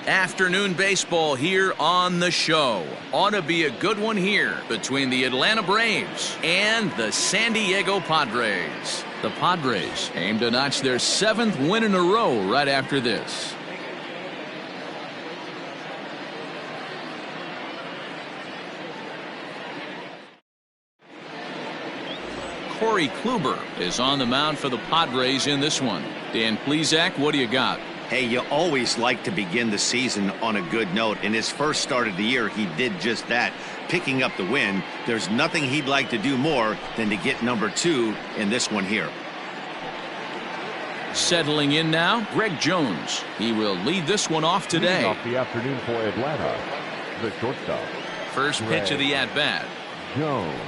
Afternoon baseball here on the show. Ought to be a good one here between the Atlanta Braves and the San Diego Padres. The Padres aim to notch their 7th win in a row right after this. Corey Kluber is on the mound for the Padres in this one. Dan Plesac, what do you got? Hey, you always like to begin the season on a good note. In his first start of the year, he did just that, picking up the win. There's nothing he'd like to do more than to get number 2 in this one here. Settling in now, Greg Jones. He will lead this one off today. Leading off the afternoon for Atlanta, the shortstop. First pitch of the at-bat. Jones.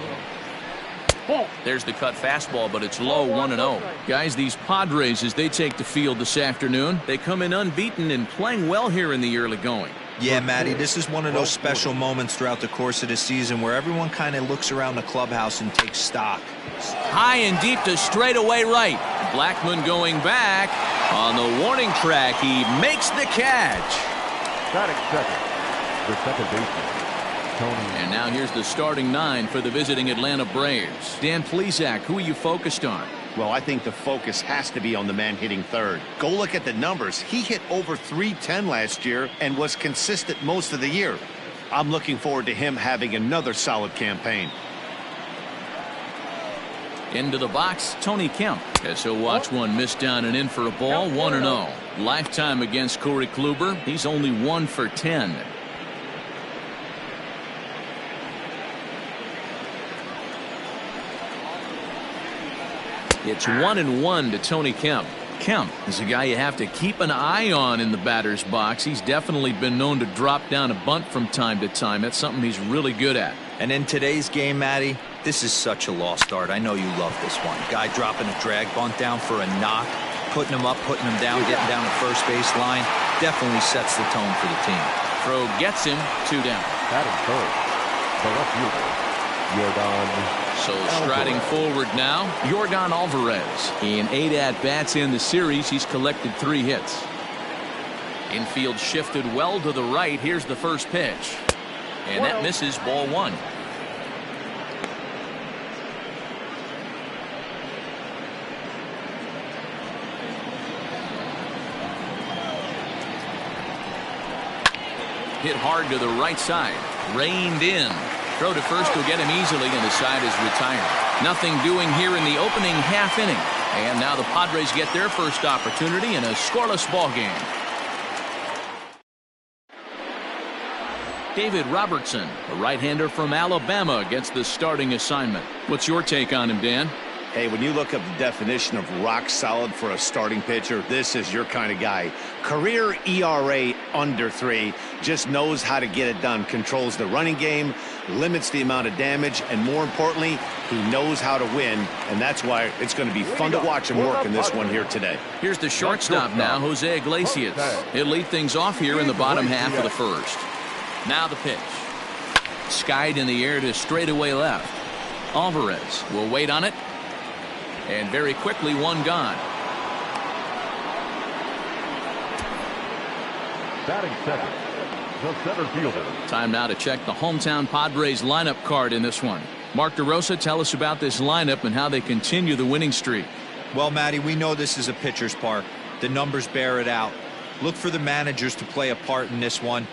There's the cut fastball, but it's low, 1-0. Guys, these Padres, as they take the field this afternoon, they come in unbeaten and playing well here in the early going. Yeah, Matty, this is one of those special moments throughout the course of the season where everyone kind of looks around the clubhouse and takes stock. High and deep to straightaway right. Blackman going back on the warning track. He makes the catch. Batting second, the second baseman. And now here's the starting 9 for the visiting Atlanta Braves. Dan Plesac, who are you focused on? Well, I think the focus has to be on the man hitting third. Go look at the numbers. He hit over .310 last year and was consistent most of the year. I'm looking forward to him having another solid campaign. Into the box, Tony Kemp, as he'll watch one miss down and in for a ball, 1-0. Lifetime against Corey Kluber. He's only 1 for 10. It's 1-1 to Tony Kemp. Kemp is a guy you have to keep an eye on in the batter's box. He's definitely been known to drop down a bunt from time to time. That's something he's really good at. And in today's game, Matty, this is such a lost art. I know you love this one. Guy dropping a drag bunt down for a knock, putting him up, putting him down, getting down the first base line. Definitely sets the tone for the team. Throw gets him, 2 down. Batting first, the left fielder, Yordan. So striding forward now, Yordan Alvarez. In 8 at-bats in the series, he's collected 3 hits. Infield shifted well to the right. Here's the first pitch. And that misses, ball 1. Hit hard to the right side. Reined in. Throw to first will get him easily, and the side is retired. Nothing doing here in the opening half inning. And now the Padres get their first opportunity in a scoreless ball game. David Robertson, a right-hander from Alabama, gets the starting assignment. What's your take on him, Dan? Hey, when you look up the definition of rock solid for a starting pitcher, this is your kind of guy. Career ERA under 3, just knows how to get it done, controls the running game, limits the amount of damage, and more importantly, he knows how to win, and that's why it's going to be fun to watch him work in this one here today. Here's the shortstop now, Jose Iglesias. He'll lead things off here in the bottom half of the first. Now the pitch. Skied in the air to straightaway left. Alvarez will wait on it. And very quickly, 1 gone. Batting second, the center fielder. Time now to check the hometown Padres lineup card in this one. Mark DeRosa, tell us about this lineup and how they continue the winning streak. Well, Matty, we know this is a pitcher's park. The numbers bear it out. Look for the managers to play a part in this one.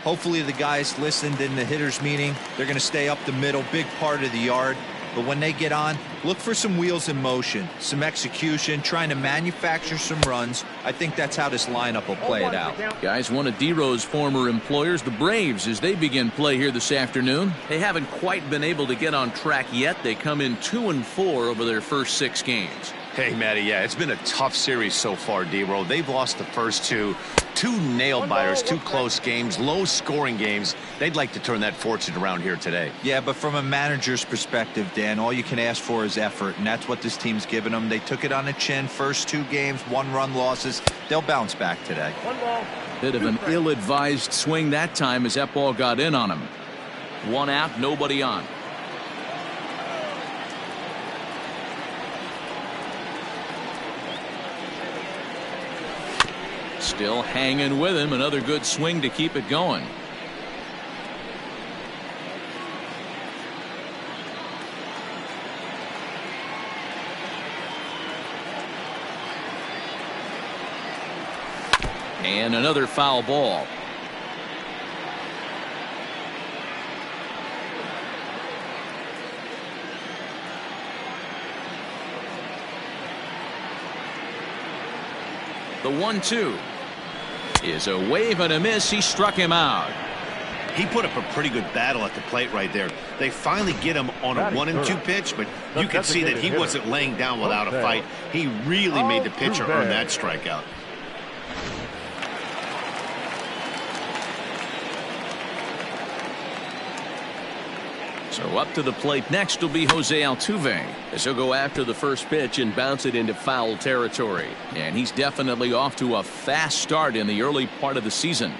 Hopefully the guys listened in the hitters meeting. They're going to stay up the middle, big part of the yard. But when they get on, look for some wheels in motion, some execution, trying to manufacture some runs. I think that's how this lineup will play it out. Guys, one of D-Row's former employers, the Braves, as they begin play here this afternoon. They haven't quite been able to get on track yet. They come in 2-4 over their first 6 games. Hey, Matty, yeah, it's been a tough series so far, D-Row. They've lost the first 2 nail-biters, 2 close games, low-scoring games. They'd like to turn that fortune around here today. Yeah, but from a manager's perspective, Dan, all you can ask for is effort, and that's what this team's given them. They took it on the chin, first 2 games, 1-run losses. They'll bounce back today. Bit of an ill-advised swing that time as that ball got in on him. 1 out, nobody on. Still hanging with him. Another good swing to keep it going. And another foul ball. The 1-2 is a wave and a miss. He struck him out. He put up a pretty good battle at the plate right there. They finally get him on a 1-2 pitch, but you can see that he wasn't laying down without a fight. He really made the pitcher earn that strikeout. So up to the plate next will be Jose Altuve, as he'll go after the first pitch and bounce it into foul territory. And he's definitely off to a fast start in the early part of the season.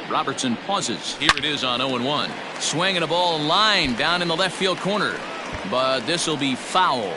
Robertson pauses. Here it is on 0-1. Swinging a ball line down in the left field corner, but this will be foul.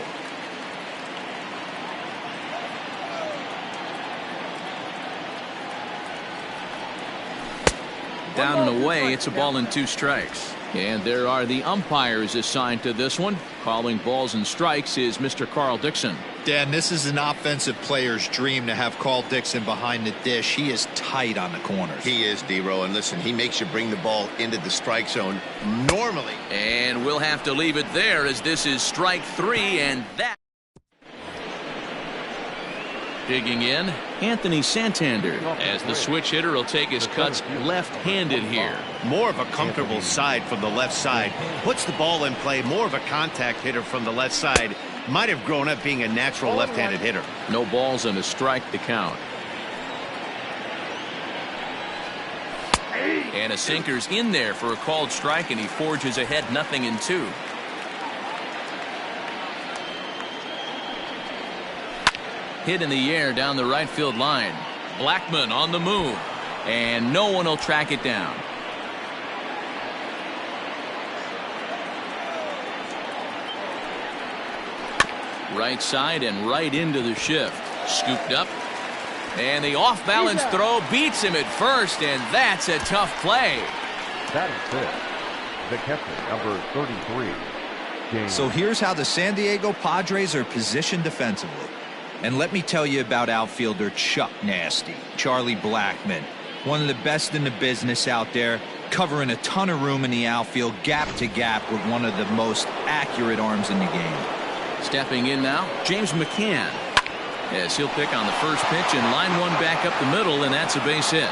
Down and away. It's a ball and 2 strikes. And there are the umpires assigned to this one. Calling balls and strikes is Mr. Carl Dixon. Dan, this is an offensive player's dream to have Carl Dixon behind the dish. He is tight on the corners. He is, D-Row, and listen, he makes you bring the ball into the strike zone normally. And we'll have to leave it there, as this is strike 3, and that. Digging in, Anthony Santander, as the switch hitter will take his cuts left-handed here. More of a comfortable side from the left side. Puts the ball in play. More of a contact hitter from the left side. Might have grown up being a natural left-handed hitter. No balls and a strike to count. And a sinker's in there for a called strike, and he forges ahead 0-2. Hit in the air down the right field line. Blackmon on the move, and no one will track it down. Right side and right into the shift. Scooped up, and the off-balance throw beats him at first, and that's a tough play. That is it. The catcher, number 33. So here's how the San Diego Padres are positioned defensively. And let me tell you about outfielder Chuck Nasty, Charlie Blackmon. One of the best in the business out there, covering a ton of room in the outfield, gap to gap, with one of the most accurate arms in the game. Stepping in now, James McCann, as he'll pick on the first pitch and line one back up the middle, and that's a base hit.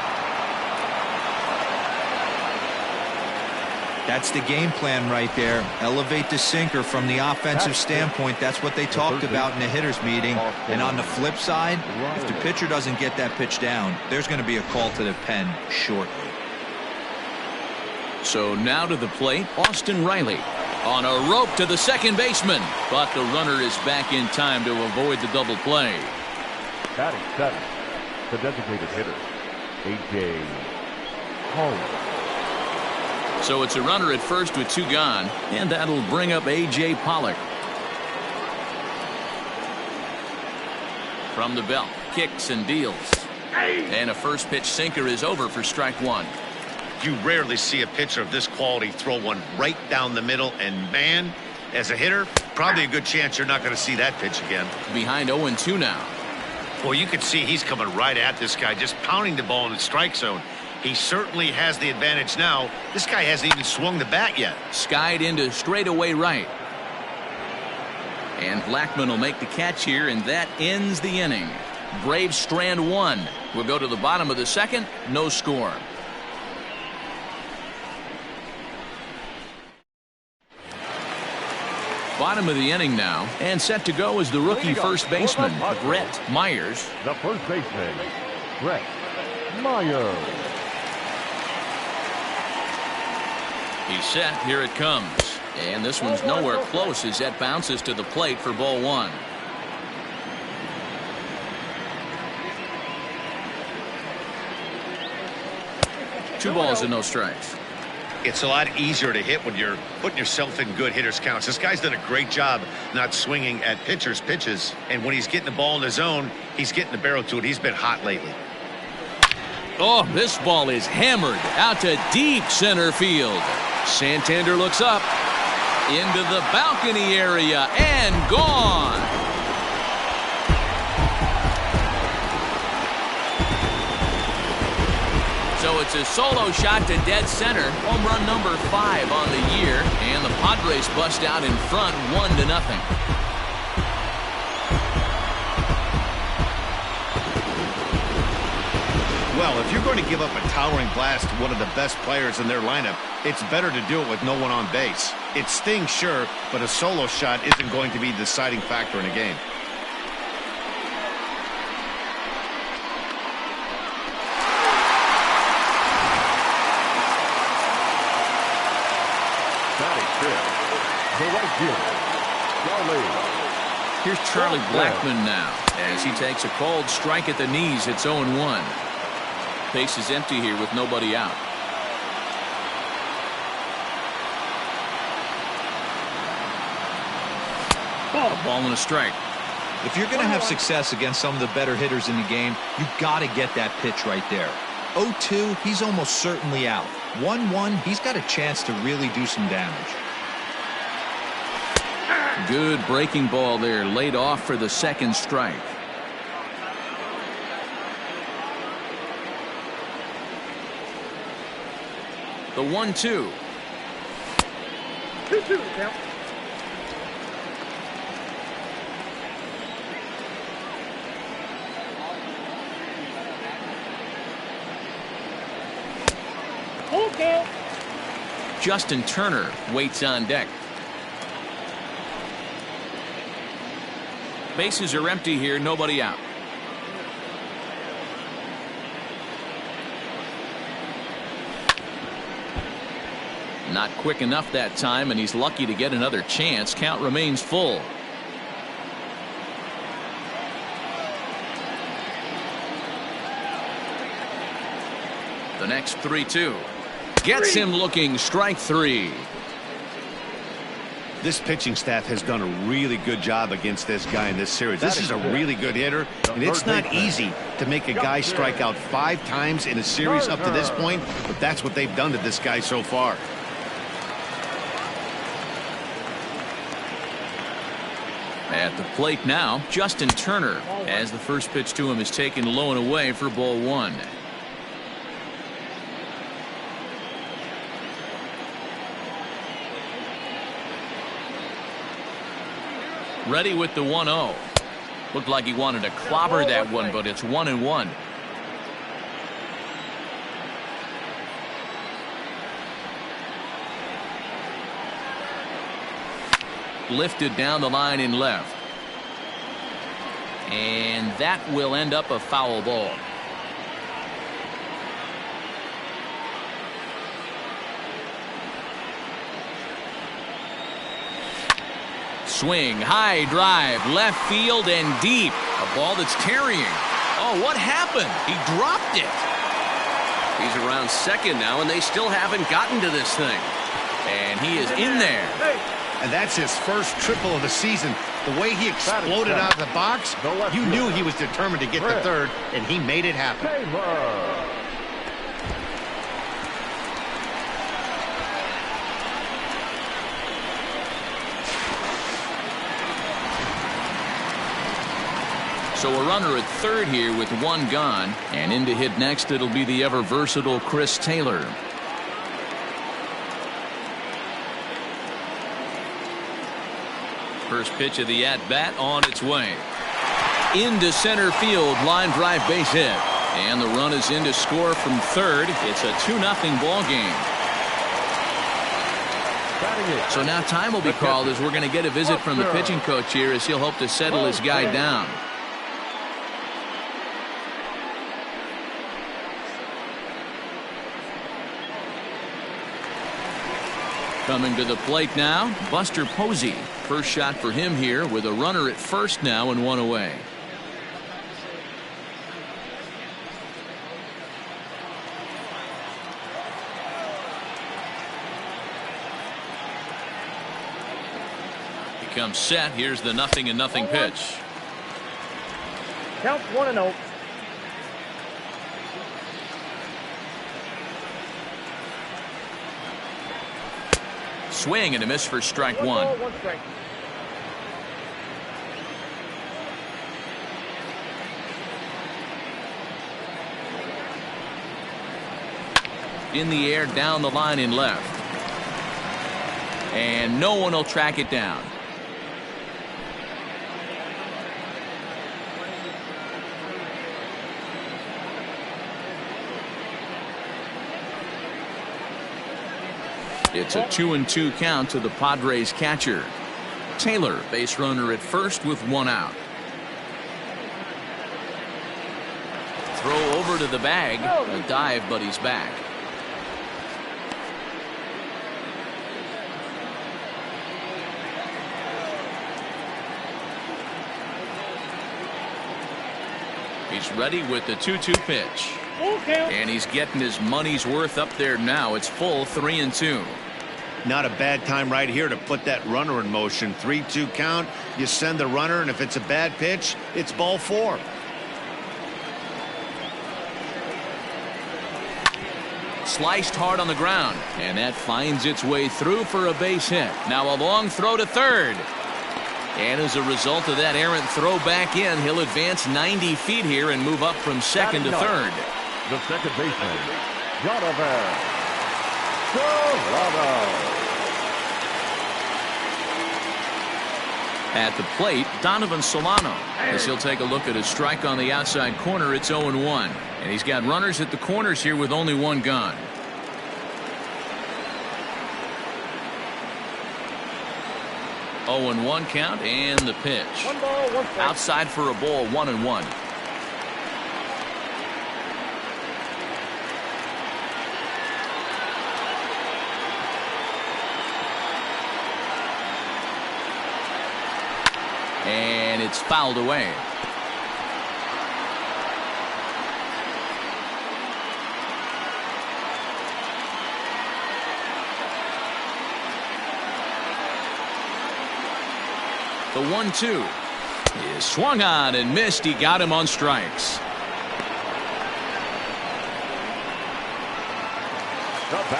That's the game plan right there. Elevate the sinker from the offensive standpoint. That's what they talked about in the hitters meeting. And on the flip side, if the pitcher doesn't get that pitch down, there's going to be a call to the pen shortly. So now to the plate, Austin Riley on a rope to the second baseman, but the runner is back in time to avoid the double play. Batting seventh, the designated hitter, A.J. Holmes. So it's a runner at first with 2 gone, and that'll bring up A.J. Pollock. From the belt, kicks and deals. And a first pitch sinker is over for strike 1. You rarely see a pitcher of this quality throw one right down the middle, and man, as a hitter, probably a good chance you're not going to see that pitch again. Behind 0-2 now. Well, you can see he's coming right at this guy, just pounding the ball in the strike zone. He certainly has the advantage now. This guy hasn't even swung the bat yet. Skied into straightaway right. And Blackmon will make the catch here, and that ends the inning. Braves strand 1. We'll go to the bottom of the second. No score. Bottom of the inning now, and set to go is the rookie first baseman, Brett Myers. The first baseman, Brett Myers. He's set. Here it comes. And this one's nowhere close as that bounces to the plate for ball 1. Two balls and no strikes. It's a lot easier to hit when you're putting yourself in good hitters counts. This guy's done a great job not swinging at pitchers' pitches. And when he's getting the ball in the zone, he's getting the barrel to it. He's been hot lately. Oh, this ball is hammered out to deep center field. Santander looks up into the balcony area and gone. So it's a solo shot to dead center. Home run number 5 on the year. And the Padres bust out in front 1-0. Well, if you're going to give up a towering blast to one of the best players in their lineup, it's better to do it with no one on base. It stings, sure, but a solo shot isn't going to be the deciding factor in a game. Here's Charlie Blackmon now as he takes a cold strike at the knees. It's 0-1. Base is empty here with nobody out. A ball and a strike. If you're going to have success against some of the better hitters in the game, you got to get that pitch right there. 0-2, he's almost certainly out. 1-1, he's got a chance to really do some damage. Good breaking ball there, laid off for the second strike. The 1-2. 2-2 count. Okay. Justin Turner waits on deck. Bases are empty here, nobody out. Not quick enough that time, and he's lucky to get another chance. Count remains full. The next 3-2 gets him looking. Strike 3. This pitching staff has done a really good job against this guy in this series. This is a really good hitter, and it's not easy to make a guy strike out 5 times in a series up to this point, but that's what they've done to this guy so far. At the plate now, Justin Turner, as the first pitch to him is taken low and away for ball 1. Ready with the 1-0. Looked like he wanted to clobber that one, but it's 1-1. Lifted down the line in left. And that will end up a foul ball. Swing, high drive, left field and deep. A ball that's tarrying. Oh, what happened? He dropped it. He's around second now, and they still haven't gotten to this thing. And he is in there. And that's his first triple of the season. The way he exploded out of the box, you knew he was determined to get the third, and he made it happen. So a runner at third here with 1 gone, and in to hit next it'll be the ever versatile Chris Taylor. First pitch of the at-bat on its way. Into center field, line drive base hit. And the run is in to score from third. It's a 2-0 ball game. So now time will be called as we're going to get a visit from the pitching coach here as he'll hope to settle his guy down. Coming to the plate now, Buster Posey. First shot for him here with a runner at first now and 1 away. comes set. Here's the 0-0 pitch. Count 1-0. Swing and a miss for strike one. Ball, 1 strike. In the air, down the line in left. And no one will track it down. It's a 2-2 count to the Padres catcher. Taylor, base runner at first with 1 out. Throw over to the bag. A dive, but he's back. He's ready with the 2-2 pitch. And he's getting his money's worth up there now. It's full 3-2. Not a bad time right here to put that runner in motion. 3-2 count. You send the runner, and if it's a bad pitch, it's ball 4. Sliced hard on the ground, and that finds its way through for a base hit. Now a long throw to third. And as a result of that errant throw back in, he'll advance 90 feet here and move up from second to third. The second baseman, Jonathan Solano. At the plate, Donovan Solano, as he'll take a look at a strike on the outside corner. It's 0-1, and he's got runners at the corners here with only 1 gone. Oh, 0-1 count, and the pitch. 1 ball, 1 strike. Outside for a ball, 1-1. And it's fouled away. The 1-2 is swung on and missed. He got him on strikes.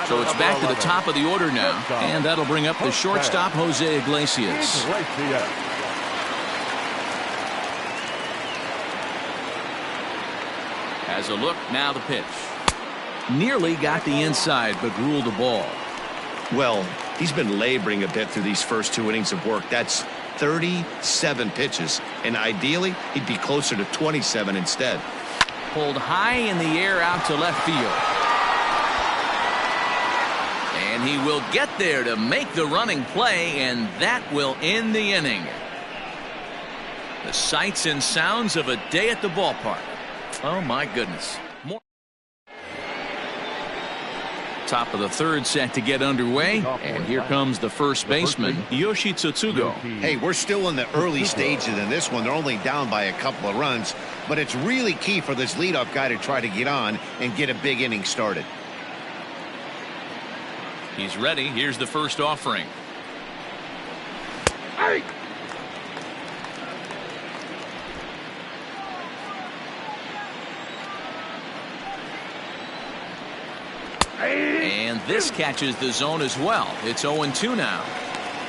So it's back to the top of the order now, and that'll bring up the shortstop, Jose Iglesias. Has a look, now the pitch. Nearly got the inside, but ruled the ball. Well, he's been laboring a bit through these first 2 innings of work. That's 37 pitches, and ideally he'd be closer to 27 instead. Pulled high in the air out to left field. And he will get there to make the running play, and that will end the inning. The sights and sounds of a day at the ballpark. Oh my goodness. Top of the third set to get underway, and here comes the first baseman, Yoshi Tsutsugo. Hey, we're still in the early stages in this one. They're only down by a couple of runs, but it's really key for this leadoff guy to try to get on and get a big inning started. He's ready. Here's the first offering. Hey! And this catches the zone as well. It's 0-2 now.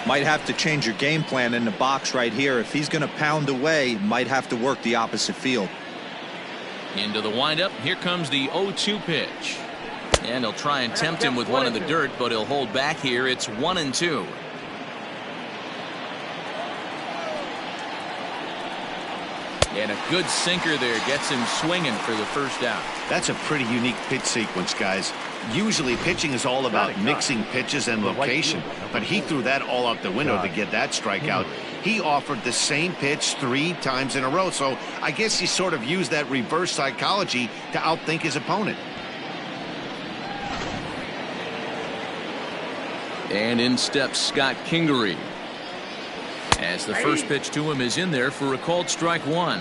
Might have to change your game plan in the box right here. If he's going to pound away, might have to work the opposite field. Into the windup. Here comes the 0-2 pitch. And he'll try and tempt him with one in the dirt, but he'll hold back here. It's 1-2. And a good sinker there gets him swinging for the first out. That's a pretty unique pitch sequence, guys. Usually pitching is all about mixing pitches and location, but he threw that all out the window to get that strikeout. He offered the same pitch 3 times in a row, so I guess he sort of used that reverse psychology to outthink his opponent. And in steps Scott Kingery, as the first pitch to him is in there for a called strike 1.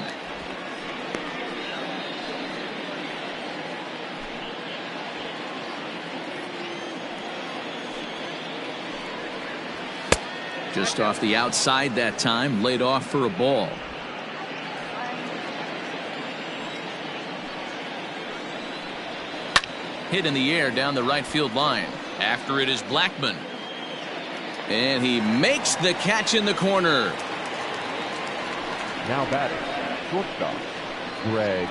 Just off the outside that time, laid off for a ball. Hit in the air down the right field line. After it is Blackman. And he makes the catch in the corner. Now batting, shortstop, Greg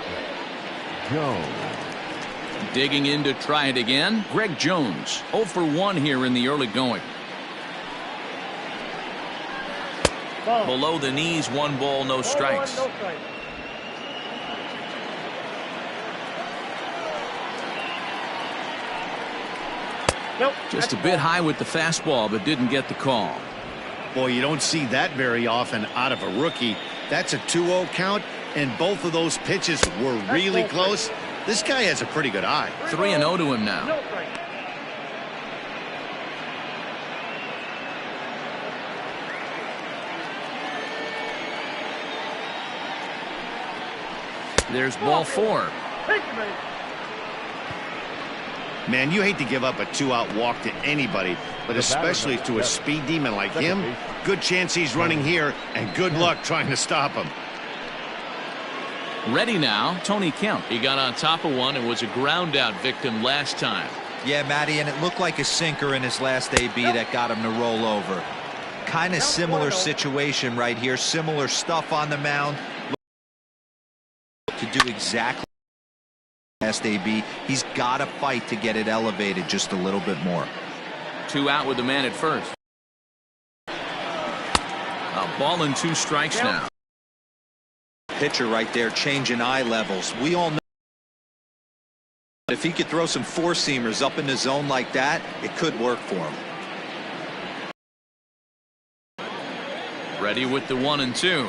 Jones. Digging in to try it again, Greg Jones. 0 for 1 here in the early going. Below the knees, 1 ball, no strikes. Just a bit high with the fastball, but didn't get the call. Boy, you don't see that very often out of a rookie. That's a 2-0 count, and both of those pitches were really close. This guy has a pretty good eye. 3-0 to him now. There's ball 4. Man, you hate to give up a 2-out walk to anybody, but especially to a speed demon like him. Good chance he's running here, and good luck trying to stop him. Ready now, Tony Kemp. He got on top of one and was a ground out victim last time. Yeah, Matty, and it looked like a sinker in his last AB that got him to roll over. Kind of similar situation right here. Similar stuff on the mound. To do exactly last AB, he's got to fight to get it elevated just a little bit more. 2 out with the man at first. A ball and 2 strikes now. Pitcher right there changing eye levels. We all know if he could throw some 4-seamers up in the zone like that, it could work for him. Ready with the 1 and 2.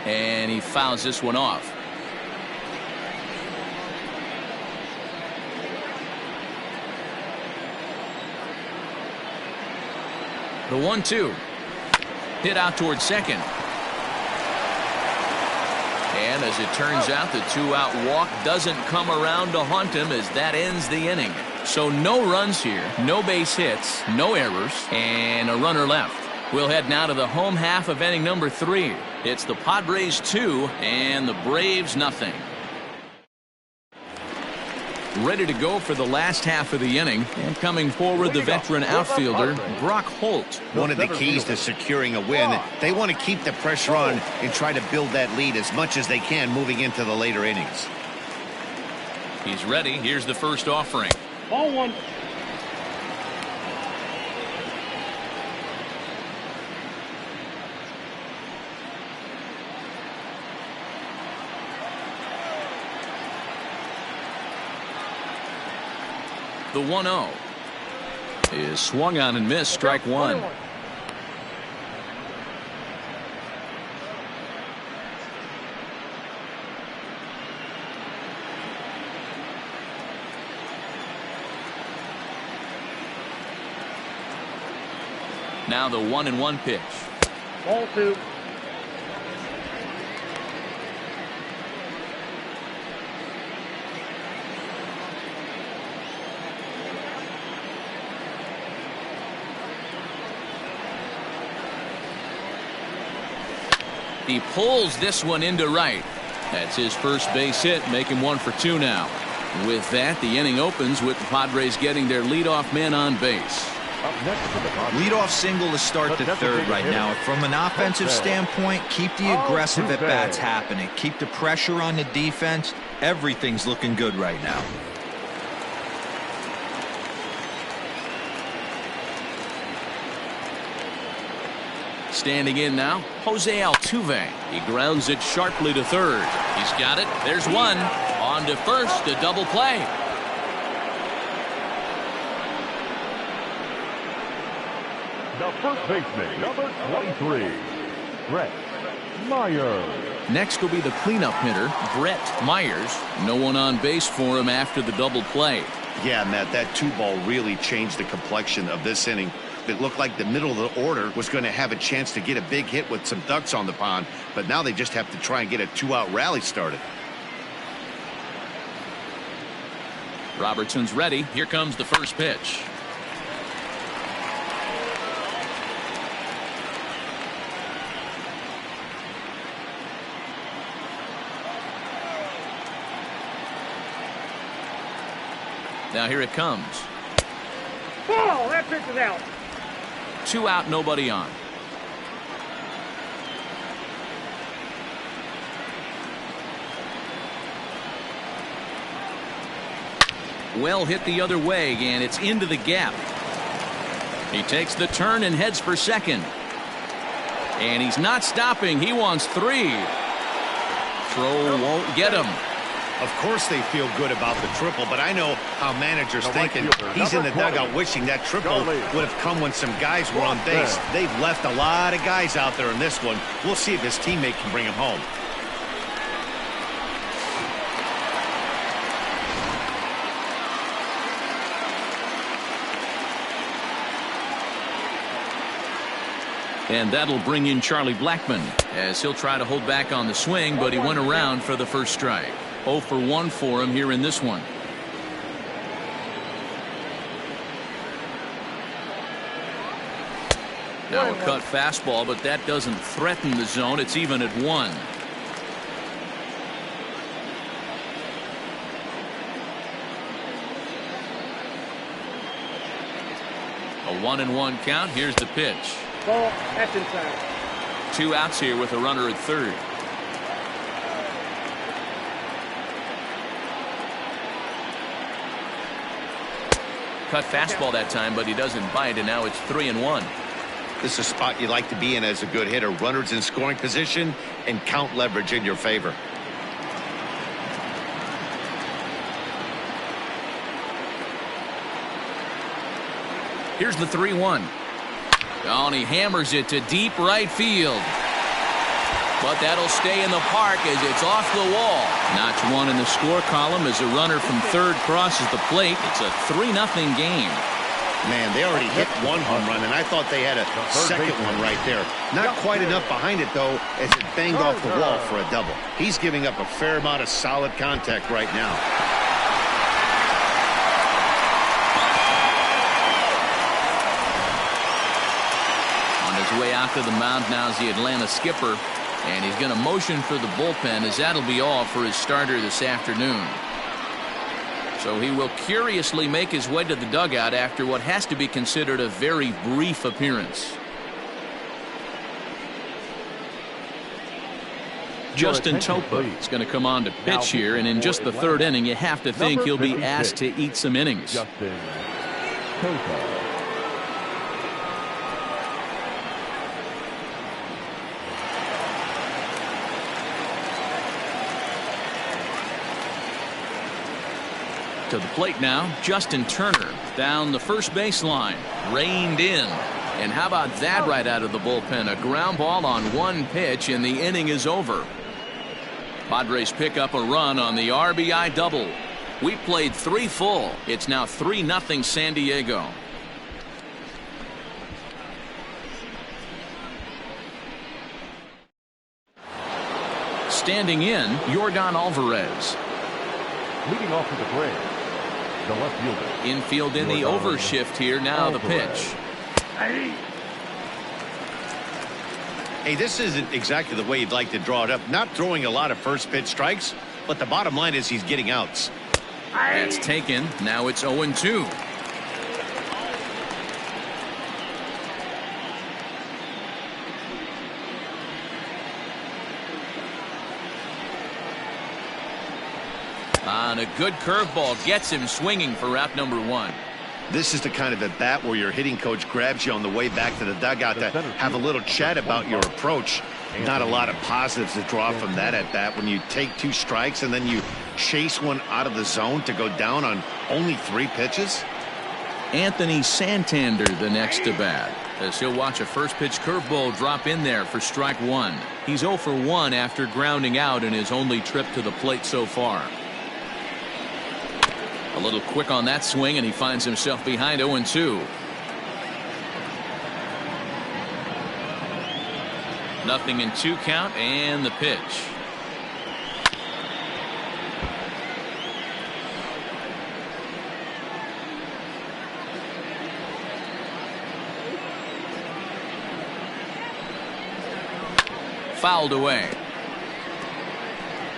And he fouls this one off. The 1-2. Hit out towards second. And as it turns out, the 2-out walk doesn't come around to haunt him as that ends the inning. So no runs here, no base hits, no errors, and a runner left. We'll head now to the home half of inning number 3. It's the Padres 2 and the Braves nothing. Ready to go for the last half of the inning, and coming forward the veteran outfielder Brock Holt. One of the keys to securing a win, they want to keep the pressure on and try to build that lead as much as they can moving into the later innings. He's ready. Here's the first offering. Ball 1. The 1-0 is swung on and missed. Strike 1. Now the 1-1 pitch. Ball 2. He pulls this one into right. That's his first base hit, making 1 for 2 now. With that, the inning opens with the Padres getting their leadoff man on base. Leadoff single to start the third right now. From an offensive standpoint, keep the aggressive at-bats happening. Keep the pressure on the defense. Everything's looking good right now. Standing in now, Jose Altuve. He grounds it sharply to third. He's got it. There's one. On to first, a double play. The first baseman, number 23, Brett Myers. Next will be the cleanup hitter, Brett Myers. No one on base for him after the double play. Yeah, Matt, that 2-ball really changed the complexion of this inning. It looked like the middle of the order was going to have a chance to get a big hit with some ducks on the pond, but now they just have to try and get a 2-out rally started. Robertson's ready. Here comes the first pitch. Now here it comes. Ball, that pitch is out. 2 out, nobody on. Well hit the other way, and it's into the gap. He takes the turn and heads for second. And he's not stopping. He wants 3. Throw won't get him. Of course they feel good about the triple, but I know how managers thinking. He's in the dugout wishing that triple would have come when some guys were on base. They've left a lot of guys out there in this one. We'll see if his teammate can bring him home. And that'll bring in Charlie Blackmon, as he'll try to hold back on the swing, but he went around for the first strike. 0 for 1 for him here in this one. Now a cut fastball, but that doesn't threaten the zone. It's even at 1. A 1-1 count. Here's the pitch. Ball, that's inside. 2 outs here with a runner at third. Cut fastball that time, but he doesn't bite, and now it's 3-1. This is a spot you like to be in as a good hitter. Runners in scoring position and count leverage in your favor. Here's the 3-1. Oh, and he hammers it to deep right field. But that'll stay in the park as it's off the wall. Notch 1 in the score column as a runner from third crosses the plate. It's a 3-0 game. Man, they already hit 1 home run, and I thought they had a second one right there. Not quite enough behind it, though, as it banged off the wall for a double. He's giving up a fair amount of solid contact right now. Way out to the mound now is the Atlanta skipper, and he's going to motion for the bullpen, as that'll be all for his starter this afternoon. So he will curiously make his way to the dugout after what has to be considered a very brief appearance. Justin Topa is going to come on to pitch here, and in just the third inning you have to think he'll be asked to eat some innings. Justin Topa. To the plate now, Justin Turner down the first baseline, reined in. And how about that right out of the bullpen? A ground ball on 1 pitch, and the inning is over. Padres pick up a run on the RBI double. We played 3 full. It's now 3-0 San Diego. Standing in, Yordan Alvarez. Leading off for the Braves, the left fielder. Infield in the overshift here. Now the pitch. Hey, this isn't exactly the way you'd like to draw it up. Not throwing a lot of first pitch strikes, but the bottom line is he's getting outs. That's taken. Now it's 0-2. On a good curveball gets him swinging for out number 1. This is the kind of at bat where your hitting coach grabs you on the way back to the dugout to have a little chat about your approach. Not a lot of positives to draw from that at bat when you take 2 strikes and then you chase one out of the zone to go down on only 3 pitches. Anthony Santander the next to bat, as he'll watch a first pitch curveball drop in there for strike 1. He's 0 for 1 after grounding out in his only trip to the plate so far. A little quick on that swing, and he finds himself behind 0-2. Nothing in 2 count, and the pitch. Fouled away.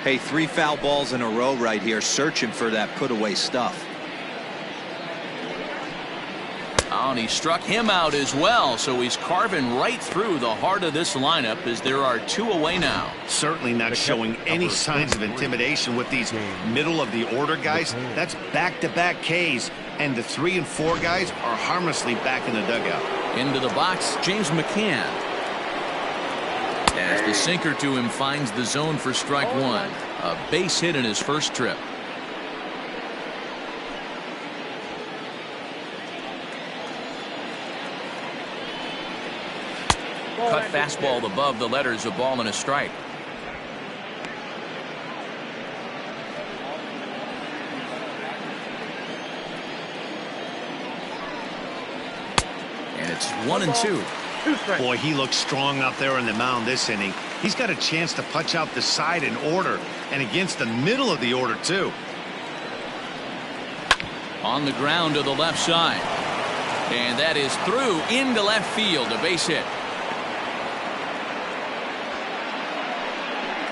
Hey, 3 foul balls in a row right here, searching for that put away stuff. Oh, and he struck him out as well, so he's carving right through the heart of this lineup as there are 2 away now. Certainly not showing any signs of intimidation with these middle-of-the-order guys. That's back-to-back Ks, and the 3 and 4 guys are harmlessly back in the dugout. Into the box, James McCann. As the sinker to him finds the zone for strike 1. A base hit in his first trip. Cut fastball above the letters, a ball and a strike. And it's 1-2. Boy, he looks strong out there on the mound this inning. He's got a chance to punch out the side in order, and against the middle of the order, too. On the ground to the left side. And that is through into left field, a base hit.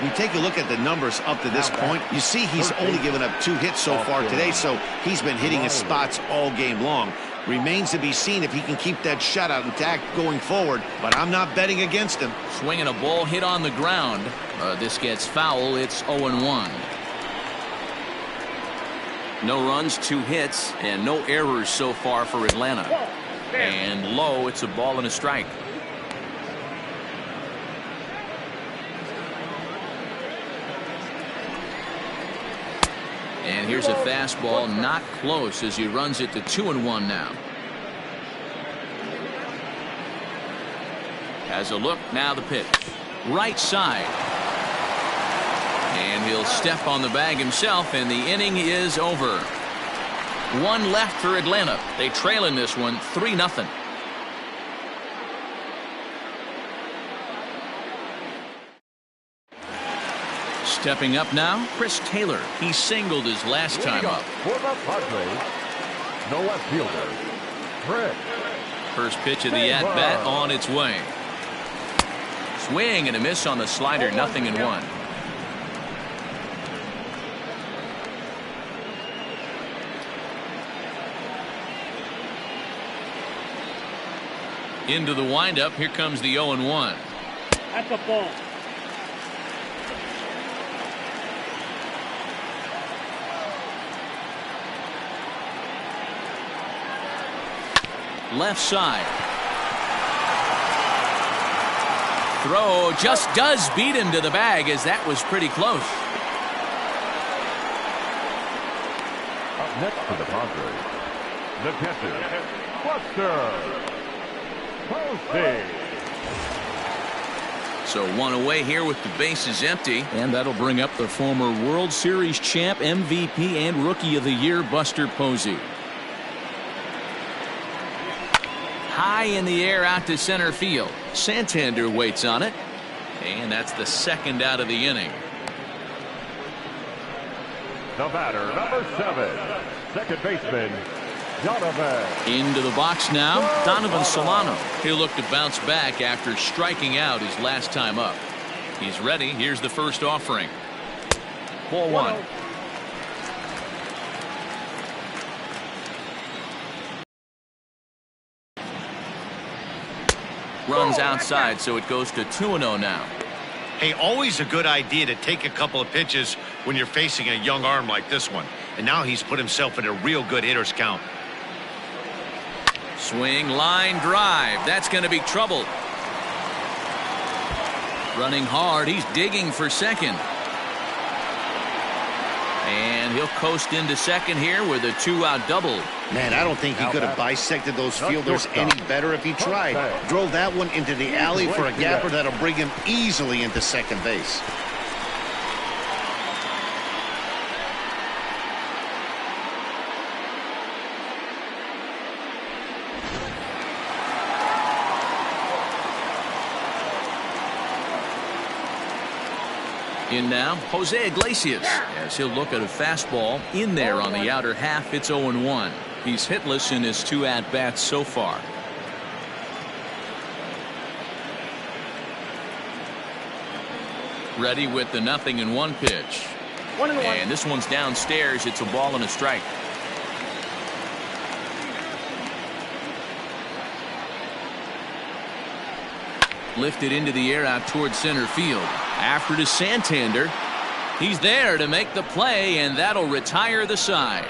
We take a look at the numbers up to this point. You see he's only given up 2 hits so far today, so he's been hitting his spots all game long. Remains to be seen if he can keep that shutout intact going forward, but I'm not betting against him. Swinging a ball hit on the ground. This gets foul. It's 0-1. No runs, 2 hits, and no errors so far for Atlanta. And low, it's a ball and a strike. And here's a fastball, not close, as he runs it to 2-1 now. Has a look, now the pitch. Right side. And he'll step on the bag himself, and the inning is over. 1 left for Atlanta. They trail in this one 3-0. Stepping up now, Chris Taylor. He singled his last time up. For the Padres, no left fielder, Chris. First pitch of the at-bat on its way. Swing and a miss on the slider, 0-1. Into the windup, here comes the 0-1. That's a ball. Left side. Throw just does beat him to the bag, as that was pretty close. Up next for the Padres, the catcher, Buster Posey. So 1 away here with the bases empty, and that'll bring up the former World Series champ, MVP, and Rookie of the Year, Buster Posey. High in the air out to center field. Santander waits on it. And that's the second out of the inning. The batter, number 7, second baseman, Donovan. Into the box now, Donovan Solano. He'll look to bounce back after striking out his last time up. He's ready. Here's the first offering. Ball 1. Runs outside, so it goes to 2-0 now. Hey, always a good idea to take a couple of pitches when you're facing a young arm like this one. And now he's put himself in a real good hitter's count. Swing, line drive. That's going to be trouble. Running hard. He's digging for second. And he'll coast into second here with a 2-out double. Man, I don't think he could have bisected those fielders any better if he tried. Drove that one into the alley for a gapper that'll bring him easily into second base. In now, Jose Iglesias, as he'll look at a fastball in there on the outer half. It's 0-1. He's hitless in his 2 at-bats so far. Ready with the 0-1 pitch. And this one's downstairs. It's a ball and a strike. Lifted into the air out towards center field. After to Santander. He's there to make the play, and that'll retire the side.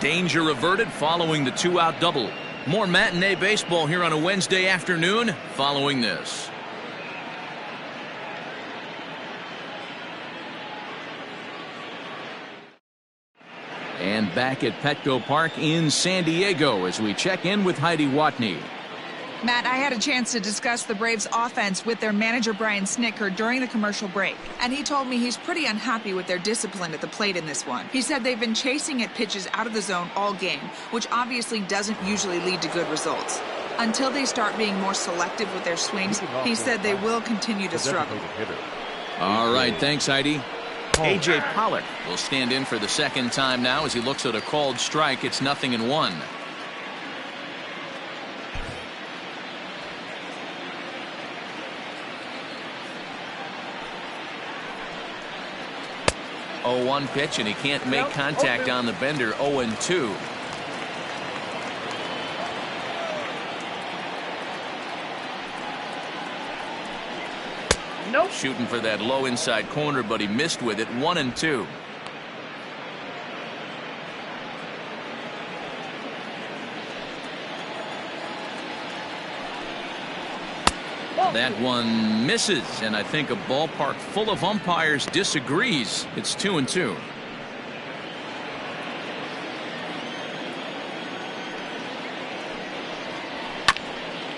Danger averted following the 2-out double. More matinee baseball here on a Wednesday afternoon following this. And back at Petco Park in San Diego as we check in with Heidi Watney. Matt, I had a chance to discuss the Braves offense with their manager Brian Snitker during the commercial break, and he told me he's pretty unhappy with their discipline at the plate in this one. He said they've been chasing at pitches out of the zone all game, which obviously doesn't usually lead to good results. Until they start being more selective with their swings, he said they will continue to struggle. All right, thanks, Heidi. A.J. Pollock will stand in for the second time now as he looks at a called strike. It's 0-1. Oh, 1 pitch, and he can't make contact on the bender. 0-2. Nope. Shooting for that low inside corner, but he missed with it. 1-2. That one misses, and I think a ballpark full of umpires disagrees. It's 2-2.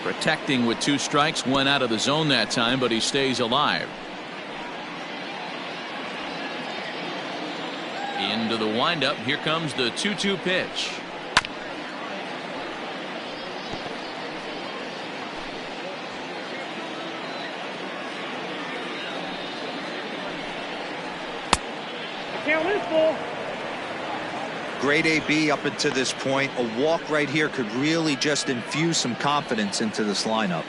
Protecting with 2 strikes, went out of the zone that time, but he stays alive. Into the windup. Here comes the 2-2 pitch. Count is full. Great AB up until this point. A walk right here could really just infuse some confidence into this lineup.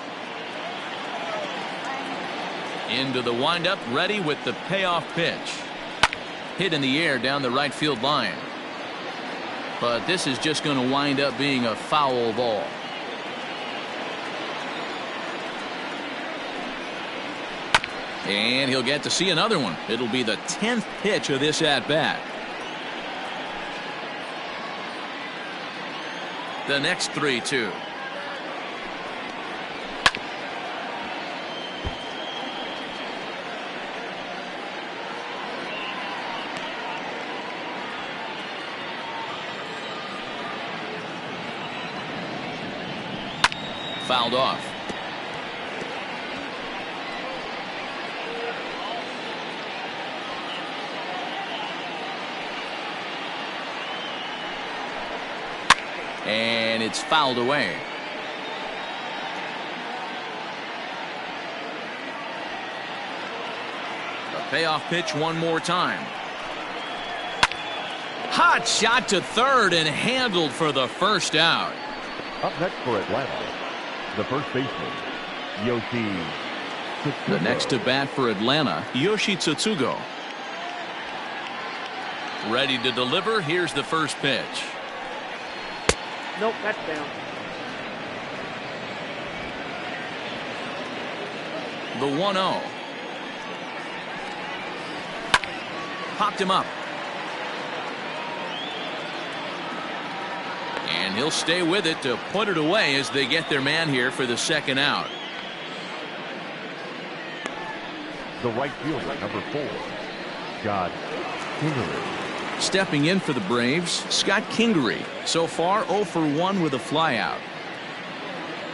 Into the windup, ready with the payoff pitch. Hit in the air down the right field line. But this is just going to wind up being a foul ball. And he'll get to see another one. It'll be the 10th pitch of this at-bat. The next 3-2. Fouled off. And it's fouled away. A payoff pitch one more time. Hot shot to third and handled for the first out. Up next for Atlanta, the first baseman, Yoshi Tsutsugo. The next to bat for Atlanta, Yoshi Tsutsugo. Ready to deliver. Here's the first pitch. Nope, that's down. The 1-0. Popped him up. And he'll stay with it to put it away as they get their man here for the second out. The right fielder, number 4, Scott Kingery. Stepping in for the Braves, Scott Kingery. So far 0 for 1 with a flyout.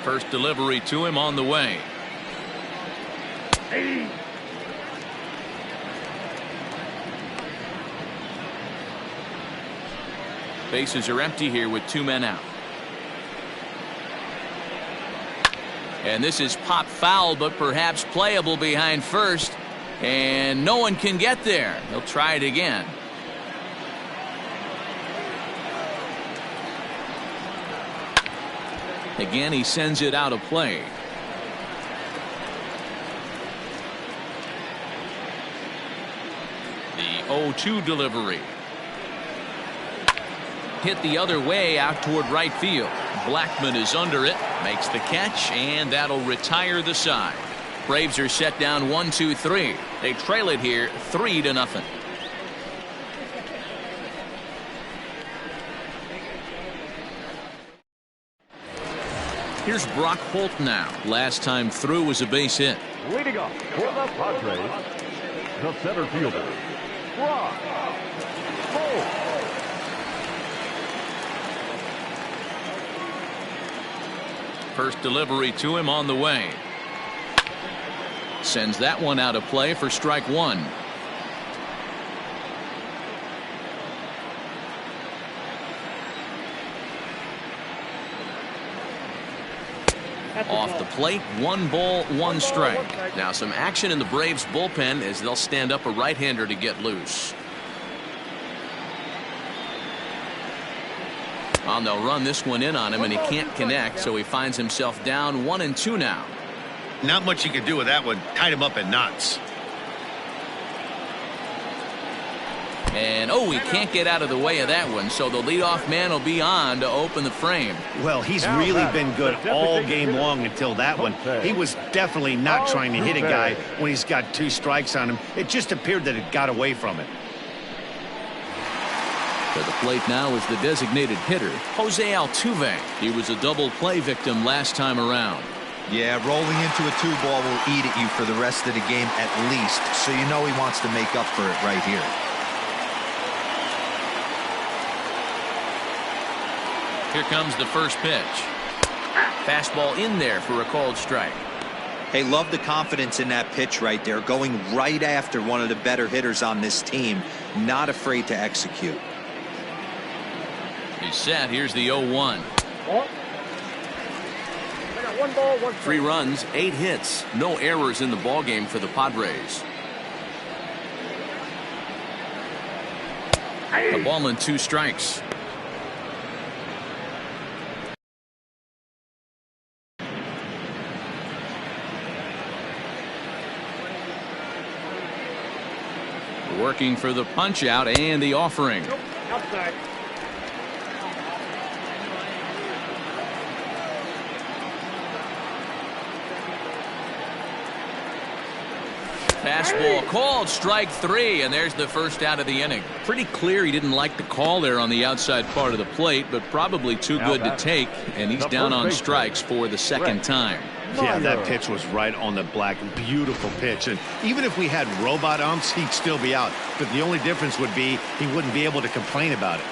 First delivery to him on the way. Hey. Bases are empty here with 2 men out. And this is popped foul, but perhaps playable behind first. And no one can get there. He'll try it again. Again, he sends it out of play. The 0-2 delivery. Hit the other way out toward right field. Blackman is under it. Makes the catch, and that'll retire the side. Braves are set down 1-2-3. They trail it here 3-0. Here's Brock Holt now. Last time through was a base hit. Leading off for the Padres, the center fielder, Brock Holt. First delivery to him on the way. Sends that one out of play for strike one. Off the plate, 1 ball, 1 strike. Now some action in the Braves bullpen as they'll stand up a right-hander to get loose. And they'll run this one in on him, and he can't connect, so he finds himself down 1-2 now. Not much you can do with that one. Tied him up in knots. And he can't get out of the way of that one, so the leadoff man will be on to open the frame. Well, he's really been good all game long until that one. He was definitely not trying to hit a guy when he's got 2 strikes on him. It just appeared that it got away from it. To the plate now is the designated hitter, Jose Altuve. He was a double play victim last time around. Yeah, rolling into a 2-ball will eat at you for the rest of the game at least, so you know he wants to make up for it right here. Here comes the first pitch. Fastball in there for a called strike. Hey, love the confidence in that pitch right there, going right after one of the better hitters on this team, not afraid to execute. He's set. Here's the 0-1. I got 1 ball, 1 strike. 3 runs, 8 hits. No errors in the ballgame for the Padres. A ball and 2 strikes. Working for the punch out and the offering. Nope, outside. Fastball called, strike 3, and there's the first out of the inning. Pretty clear he didn't like the call there on the outside part of the plate, but probably too good to take, and he's down on strikes for the second time. Yeah, that pitch was right on the black. Beautiful pitch. And even if we had robot umps, he'd still be out. But the only difference would be he wouldn't be able to complain about it.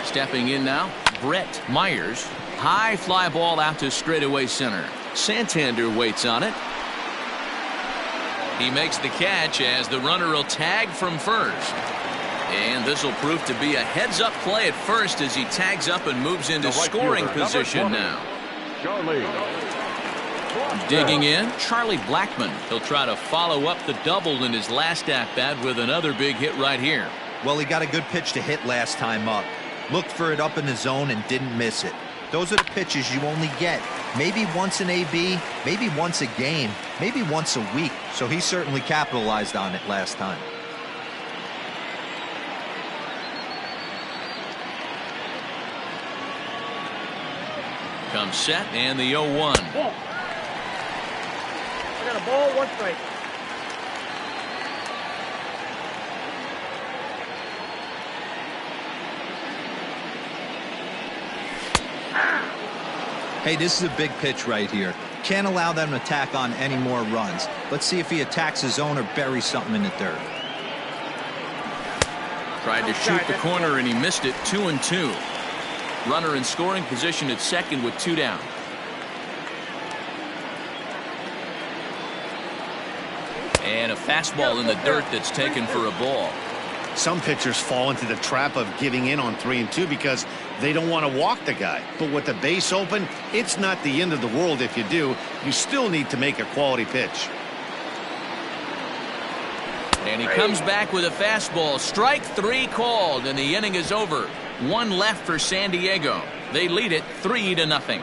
Stepping in now, Brett Myers. High fly ball out to straightaway center. Santander waits on it. He makes the catch as the runner will tag from first. And this will prove to be a heads-up play at first as he tags up and moves into scoring position now. Digging in, Charlie Blackmon. He'll try to follow up the double in his last at-bat with another big hit right here. Well, he got a good pitch to hit last time up. Looked for it up in the zone and didn't miss it. Those are the pitches you only get maybe once in AB, maybe once a game, maybe once a week. So he certainly capitalized on it last time. Comes set and the 0-1. Ball. I got a ball, 1 strike. Hey, this is a big pitch right here. Can't allow them to tack on any more runs. Let's see if he attacks his zone or buries something in the dirt. Tried to shoot the corner and he missed it. 2-2. Runner in scoring position at second with 2 down. And a fastball in the dirt that's taken for a ball. Some pitchers fall into the trap of giving in on 3 and 2 because they don't want to walk the guy. But with the base open, it's not the end of the world if you do. You still need to make a quality pitch. And he comes back with a fastball. Strike 3 called, and the inning is over. 1 left for San Diego. They lead it 3-0.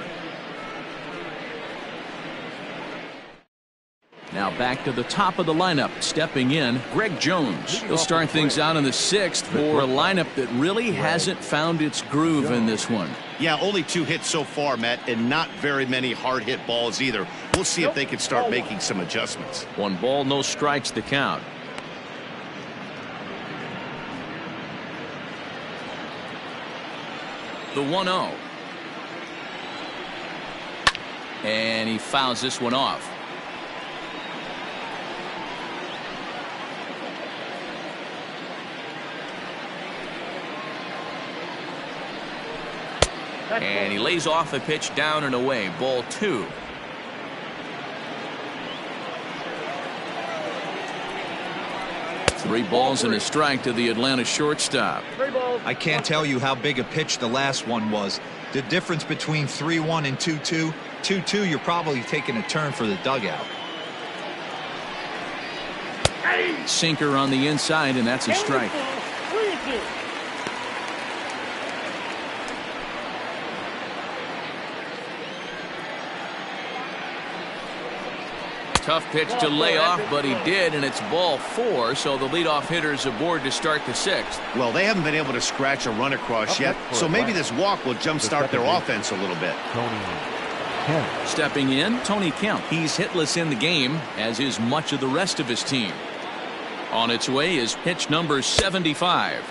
Now back to the top of the lineup. Stepping in, Greg Jones. He'll start things out in the 6th for a lineup that really hasn't found its groove in this one. Yeah, only 2 hits so far, Matt, and not very many hard hit balls either. We'll see if they can start making some adjustments. 1 ball, no strikes to count. The 1-0. And he fouls this one off. And he lays off a pitch down and away. Ball 2. Three balls and a strike to the Atlanta shortstop. I can't tell you how big a pitch the last one was. The difference between 3-1 and 2-2. 2-2, you're probably taking a turn for the dugout. Sinker on the inside, and that's a strike. Tough pitch to lay off, but he did, and it's ball 4, so the leadoff hitter's aboard to start the 6th. Well, they haven't been able to scratch a run across yet, so maybe this walk will jumpstart their offense a little bit. Stepping in, Tony Kemp. He's hitless in the game, as is much of the rest of his team. On its way is pitch number 75.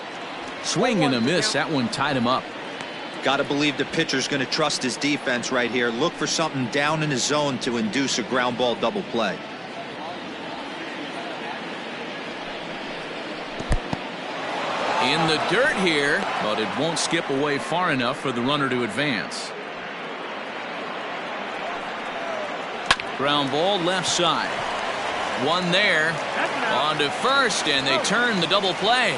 Swing and a miss. That one tied him up. Got to believe the pitcher's going to trust his defense right here. Look for something down in his zone to induce a ground ball double play. In the dirt here, but it won't skip away far enough for the runner to advance. Ground ball left side. One there. On to first, and they turn the double play.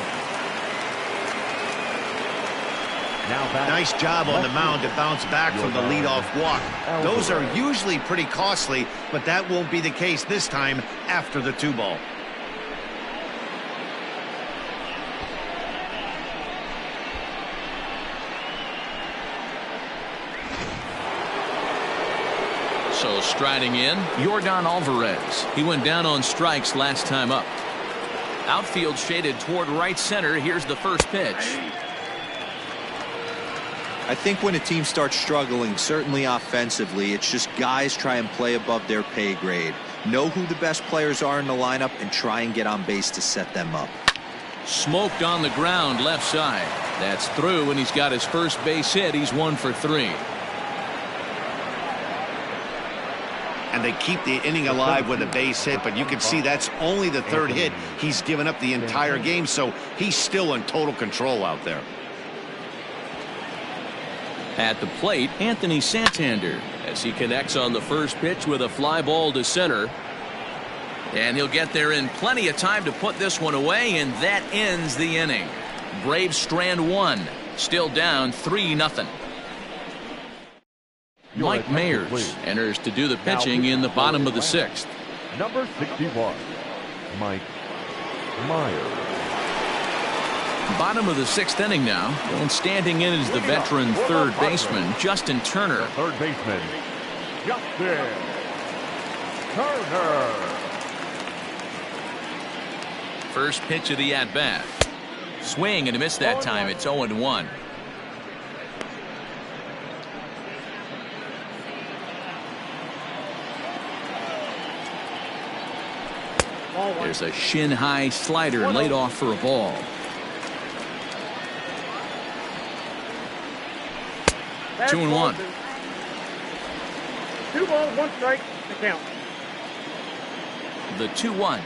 Nice job on the mound to bounce back from the leadoff walk. Those are usually pretty costly, but that won't be the case this time after the 2 ball. So striding in, Yordan Alvarez. He went down on strikes last time up. Outfield shaded toward right center. Here's the first pitch. I think when a team starts struggling, certainly offensively, it's just guys try and play above their pay grade. Know who the best players are in the lineup and try and get on base to set them up. Smoked on the ground left side. That's through, and he's got his first base hit. He's 1 for 3. And they keep the inning alive with a base hit, but you can see that's only the 3rd hit he's given up the entire game, so he's still in total control out there. At the plate, Anthony Santander, as he connects on the first pitch with a fly ball to center. And he'll get there in plenty of time to put this one away, and that ends the inning. Braves strand 1, still down 3-0. Mike Mayers enters to do the pitching in the bottom of the 6th. Number 61, Mike Myers. Bottom of the 6th inning now, and standing in is the veteran 3rd baseman, Justin Turner. 3rd baseman, Justin Turner. First pitch of the at-bat. Swing and a miss that time. It's 0-1. There's a shin-high slider laid off for a ball. That's 2-1. 2 balls, 1 strike to count. The 2-1.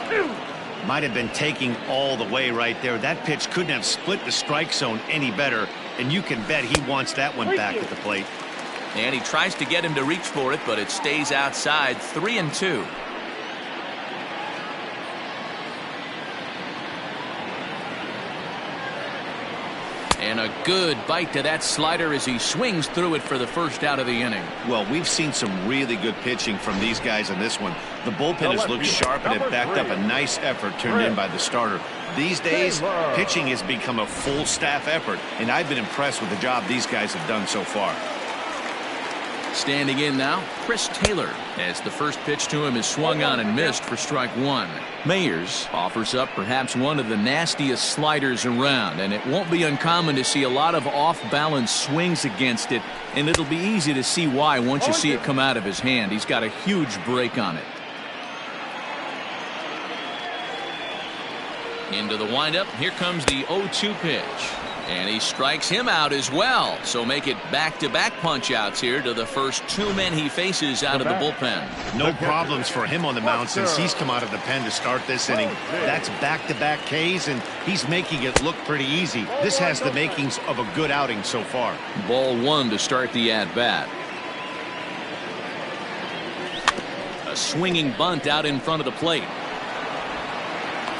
8-2. Might have been taking all the way right there. That pitch couldn't have split the strike zone any better, and you can bet he wants that one back at the plate. And he tries to get him to reach for it, but it stays outside. 3-2. And a good bite to that slider as he swings through it for the first out of the inning. Well, we've seen some really good pitching from these guys in this one. The bullpen has looked sharp, and it backed up a nice effort turned in by the starter. These days, pitching has become a full staff effort, and I've been impressed with the job these guys have done so far. Standing in now, Chris Taylor, as the first pitch to him is swung on and missed for strike one. Mayers offers up perhaps one of the nastiest sliders around, and it won't be uncommon to see a lot of off-balance swings against it, and it'll be easy to see why once you see it come out of his hand. He's got a huge break on it. Into the windup. Here comes the 0-2 pitch. And he strikes him out as well. So make it back-to-back punch-outs here to the first two men he faces out of the bullpen. No problems for him on the mound since he's come out of the pen to start this inning. That's back-to-back Ks, and he's making it look pretty easy. This has the makings of a good outing so far. Ball one to start the at-bat. A swinging bunt out in front of the plate.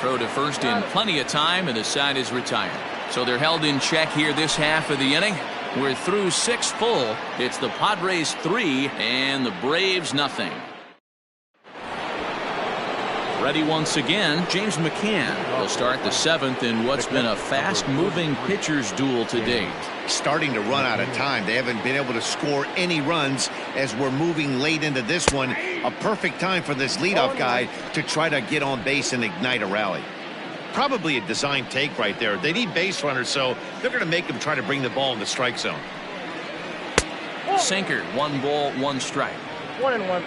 Throw to first in plenty of time, and the side is retired. So they're held in check here this half of the inning. We're through 6 full. It's the Padres 3 and the Braves nothing. Ready once again, James McCann will start the 7th in what's been a fast-moving pitcher's duel to date. Starting to run out of time. They haven't been able to score any runs as we're moving late into this one. A perfect time for this leadoff guy to try to get on base and ignite a rally. Probably a design take right there. They need base runners, so they're going to make him try to bring the ball in the strike zone. Sinker, 1 ball, 1 strike. 1-1.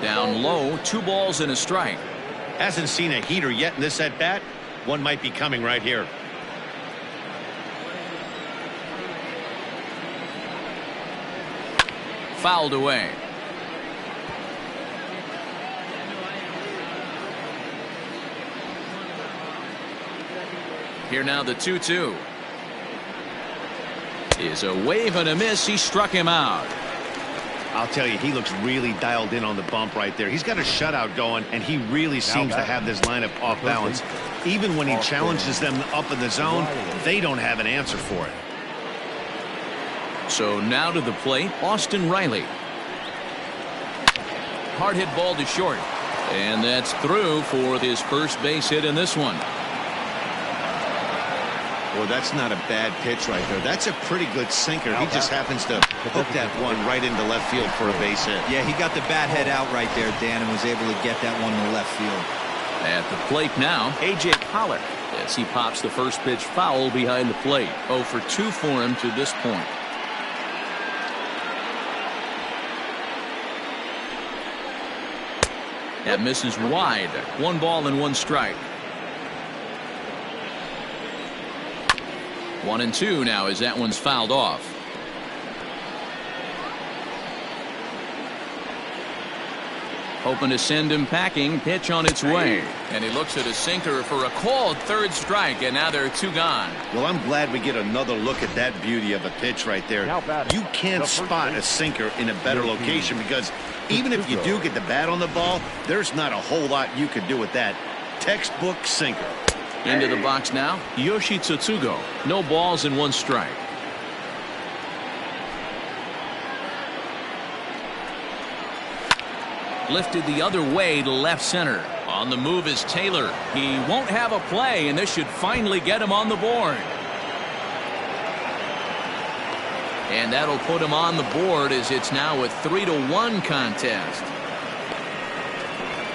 Down low, 2 balls and a strike. Hasn't seen a heater yet in this at bat. One might be coming right here. Fouled away. Here now the 2-2. Is a wave and a miss. He struck him out. I'll tell you, he looks really dialed in on the bump right there. He's got a shutout going, and he really seems to have this lineup off balance. Even when he challenges them up in the zone, they don't have an answer for it. So now to the plate, Austin Riley. Hard hit ball to short. And that's through for his first base hit in this one. Well, that's not a bad pitch right there. That's a pretty good sinker. He just happens to hook that one right into left field for a base hit. Yeah, he got the bat head out right there, Dan, and was able to get that one to left field. At the plate now, A.J. Collar, as he pops the first pitch foul behind the plate. 0 for 2 for him to this point. That misses wide. 1 ball and 1 strike. 1-2 now as that one's fouled off. Hoping to send him packing. Pitch on its way. And he looks at a sinker for a called 3rd strike, and now there are 2 gone. Well, I'm glad we get another look at that beauty of a pitch right there. You can't spot a sinker in a better location because even if you do get the bat on the ball, there's not a whole lot you can do with that. Textbook sinker. Into the box now, Yoshi Tsutsugo. No balls and 1 strike. Lifted the other way to left center. On the move is Taylor. He won't have a play, and this should finally get him on the board. And that'll put him on the board as it's now a 3-1 contest.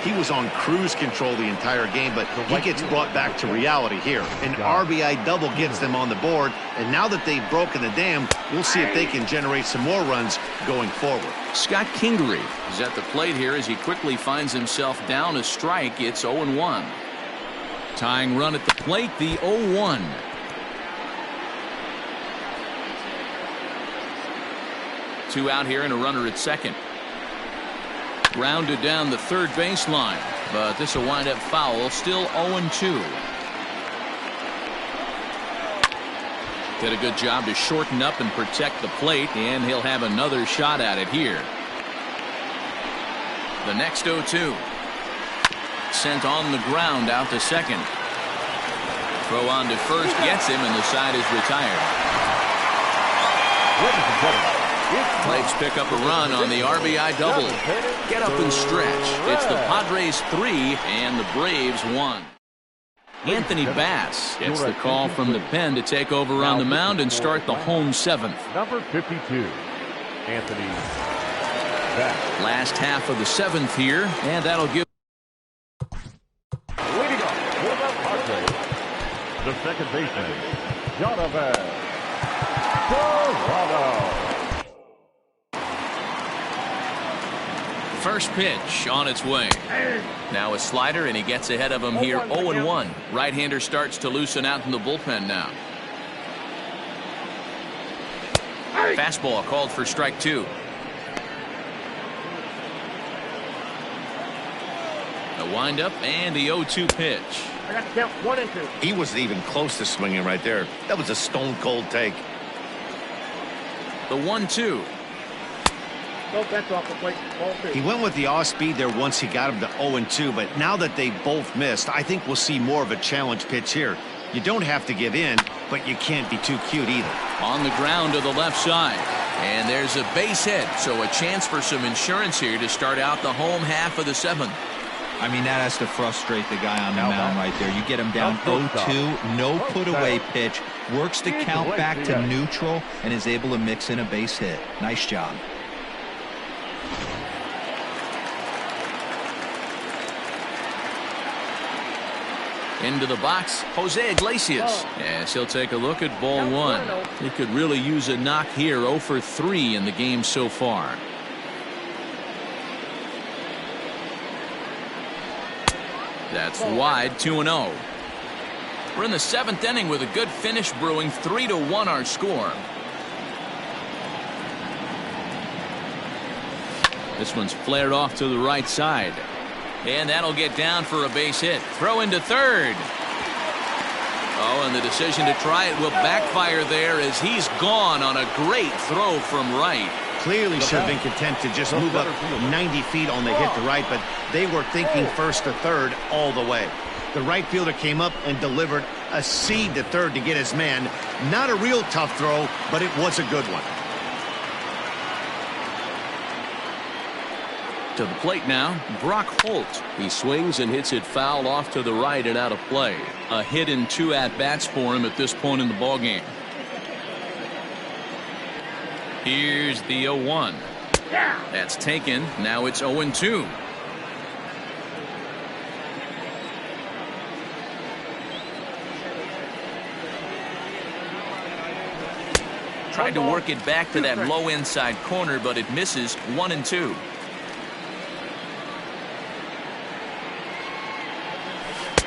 He was on cruise control the entire game, but he gets brought back to reality here. An RBI double gets them on the board, and now that they've broken the dam, we'll see if they can generate some more runs going forward. Scott Kingery is at the plate here as he quickly finds himself down a strike. It's 0-1. Tying run at the plate, the 0-1. Two out here and a runner at second. Grounded down the 3rd baseline, but this will wind up foul. Still 0-2. Did a good job to shorten up and protect the plate, and he'll have another shot at it here. The next 0-2. Sent on the ground out to second. Throw on to first, gets him, and the side is retired. Braves pick up a run on the RBI double. Get up and stretch. It's the Padres 3 and the Braves 1. Anthony Bass gets the call from the pen to take over on the mound and start the home seventh. Number 52, Anthony Bass. Last half of the seventh here, and that'll give. Leading off for the Padres, the second baseman, Jonathan Dorado. First pitch on its way. Now a slider, and he gets ahead of him here. 0-1. Right-hander starts to loosen out in the bullpen now. Fastball called for strike two. The windup and the 0-2 pitch. I got to count 1 and 2. He wasn't even close to swinging right there. That was a stone-cold take. The 1-2. That's off the plate. Ball 2. He went with the off-speed there once he got him to 0-2, but now that they both missed, I think we'll see more of a challenge pitch here. You don't have to give in, but you can't be too cute either. On the ground to the left side. And there's a base hit, so a chance for some insurance here to start out the home half of the seventh. I mean, that has to frustrate the guy on the mound right there. You get him down 0-2, no put-away pitch, works the count back to neutral, and is able to mix in a base hit. Nice job. Into the box, Jose Iglesias. Yes, he'll take a look at ball one. He could really use a knock here. 0 for 3 in the game so far. That's wide, 2-0. We're in the seventh inning with a good finish brewing. 3-1 our score. This one's flared off to the right side. And that'll get down for a base hit. Throw into third. Oh, and the decision to try it will backfire there as he's gone on a great throw from right. Clearly should have been content to just move up 90 feet on the hit to right, but they were thinking first to third all the way. The right fielder came up and delivered a seed to third to get his man. Not a real tough throw, but it was a good one. To the plate now, Brock Holt. He swings and hits it foul off to the right and out of play. A hit in 2 at-bats for him at this point in the ballgame. Here's the 0-1. That's taken. Now it's 0-2. Tried to work it back to that low inside corner, but it misses. 1-2.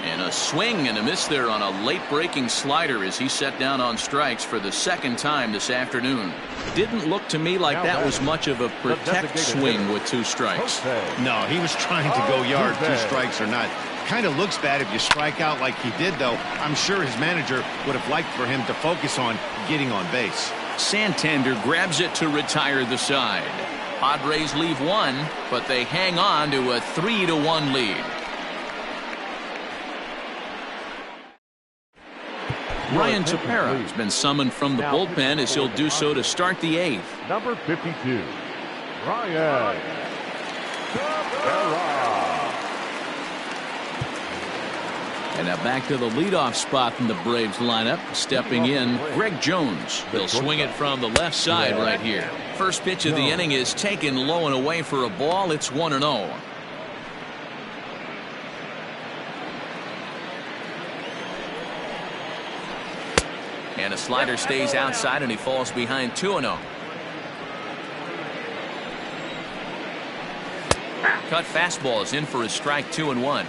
And a swing and a miss there on a late breaking slider as he set down on strikes for the second time this afternoon. Didn't look to me like that was much of a protect swing with 2 strikes. No, he was trying to go yard, 2 strikes or not. Kind of looks bad if you strike out like he did, though. I'm sure his manager would have liked for him to focus on getting on base. Santander grabs it to retire the side. Padres leave 1, but they hang on to a 3-1 lead. Ryan Tepera has been summoned from the bullpen as he'll do so to start the 8th. Number 52, Ryan Tepera. And now back to the leadoff spot in the Braves lineup. Stepping in, Greg Jones. He'll swing it from the left side right here. First pitch of the inning is taken low and away for a ball. It's 1-0. And a slider stays outside and he falls behind 2-0. Cut fastball is in for a strike. 2-1.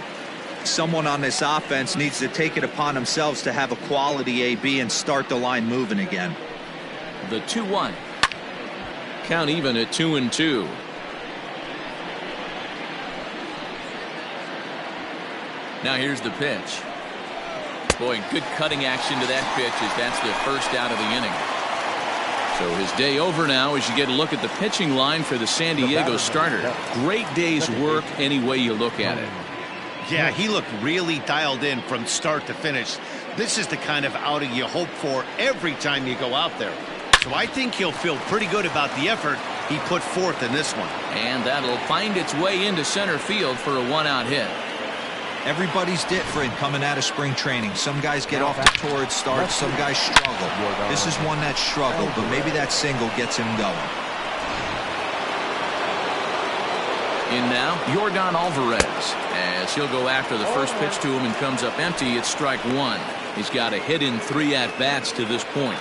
Someone on this offense needs to take it upon themselves to have a quality AB and start the line moving again. The 2-1. Count even at 2-2. Now here's the pitch. Boy, good cutting action to that pitch as that's the first out of the inning. So his day over now as you get a look at the pitching line for the San Diego starter. Great day's work any way you look at it. Yeah, he looked really dialed in from start to finish. This is the kind of outing you hope for every time you go out there. So I think he'll feel pretty good about the effort he put forth in this one. And that'll find its way into center field for a 1-out hit. Everybody's different coming out of spring training. Some guys get off to torrid starts, some guys struggle. This is one that struggled, but maybe that single gets him going. In now, Yordan Alvarez, as he'll go after the first pitch to him and comes up empty. It's strike one. He's got a hit in 3 at-bats to this point.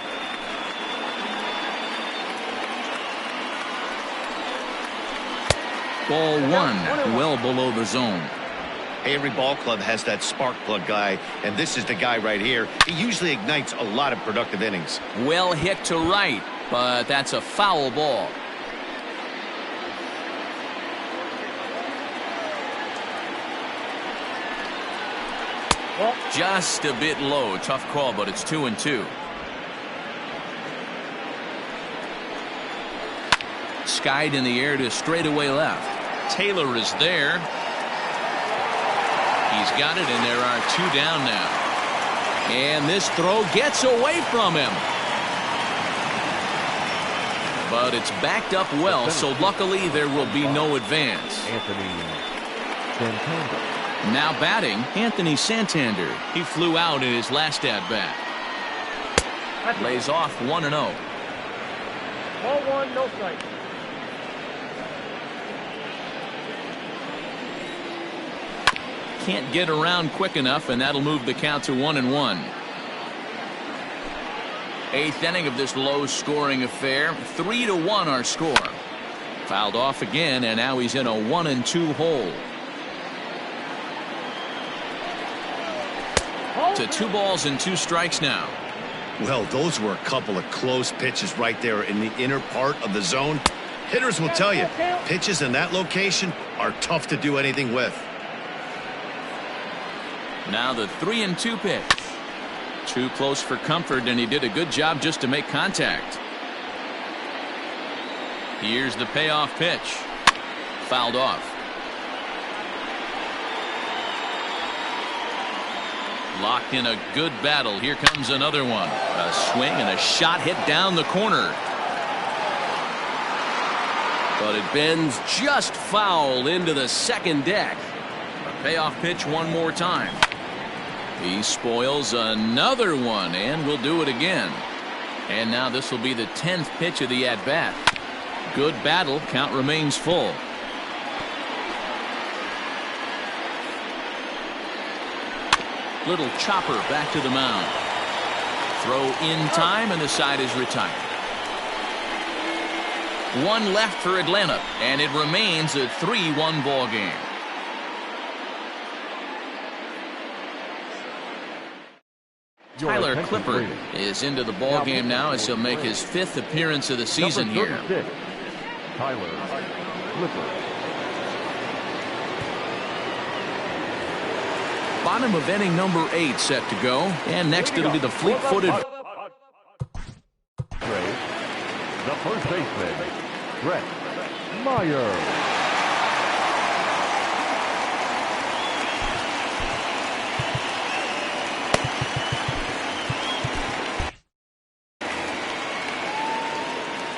Ball one, well below the zone. Every ball club has that spark plug guy, and this is the guy right here. He usually ignites a lot of productive innings. Well hit to right, but that's a foul ball. Just a bit low. Tough call, but it's 2-2. Skied in the air to straightaway left. Taylor is there. He's got it, and there are 2 down now. And this throw gets away from him. But it's backed up well, so luckily there will be no advance. Now batting, Anthony Santander. He flew out in his last at-bat. Lays off 1-0. Ball one, no strike. Can't get around quick enough, and that'll move the count to 1-1. 8th inning of this low-scoring affair. 3-1 our score. Fouled off again, and now he's in a 1-2 hole. To 2 balls and 2 strikes now. Well, those were a couple of close pitches right there in the inner part of the zone. Hitters will tell you, pitches in that location are tough to do anything with. Now the 3-2 pitch. Too close for comfort, and he did a good job just to make contact. Here's the payoff pitch. Fouled off. Locked in a good battle. Here comes another one. A swing and a shot hit down the corner. But it bends just foul into the second deck. A payoff pitch one more time. He spoils another one, and will do it again. And now this will be the 10th pitch of the at-bat. Good battle. Count remains full. Little chopper back to the mound. Throw in time, and the side is retired. 1 left for Atlanta, and it remains a 3-1 ball game. Tyler Clippard is into the ball game now as he'll make his 5th appearance of the season here. Tyler Clippard. Bottom of inning number 8 set to go, and next it'll be the fleet-footed The first baseman, Brett Meyer.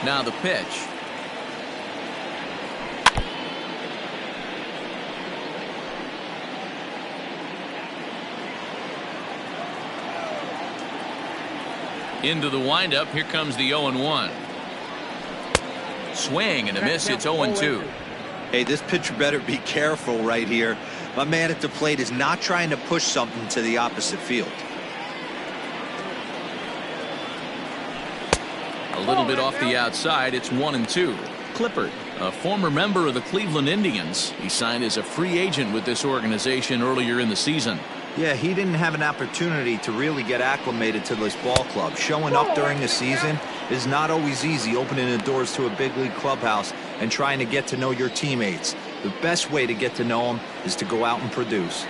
Now the pitch. Into the windup. Here comes the 0-1. Swing and a miss. It's 0-2. Hey, this pitcher better be careful right here. My man at the plate is not trying to push something to the opposite field. A little bit off the outside. It's 1-2. Clippard, a former member of the Cleveland Indians. He signed as a free agent with this organization earlier in the season. Yeah, he didn't have an opportunity to really get acclimated to this ball club. Showing up during the season is not always easy, opening the doors to a big league clubhouse and trying to get to know your teammates. The best way to get to know them is to go out and produce.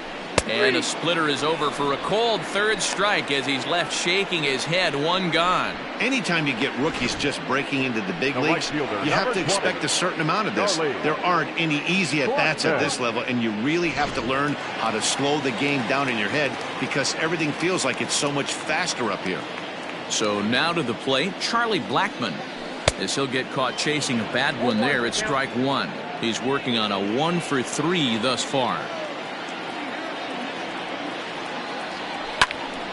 And a splitter is over for a cold 3rd strike as he's left shaking his head. 1 gone. Anytime you get rookies just breaking into the big leagues, you have to expect a certain amount of this. There aren't any easy at-bats at this level, and you really have to learn how to slow the game down in your head because everything feels like it's so much faster up here. So now to the plate, Charlie Blackmon, as he'll get caught chasing a bad one there at strike 1. He's working on a 1 for 3 thus far.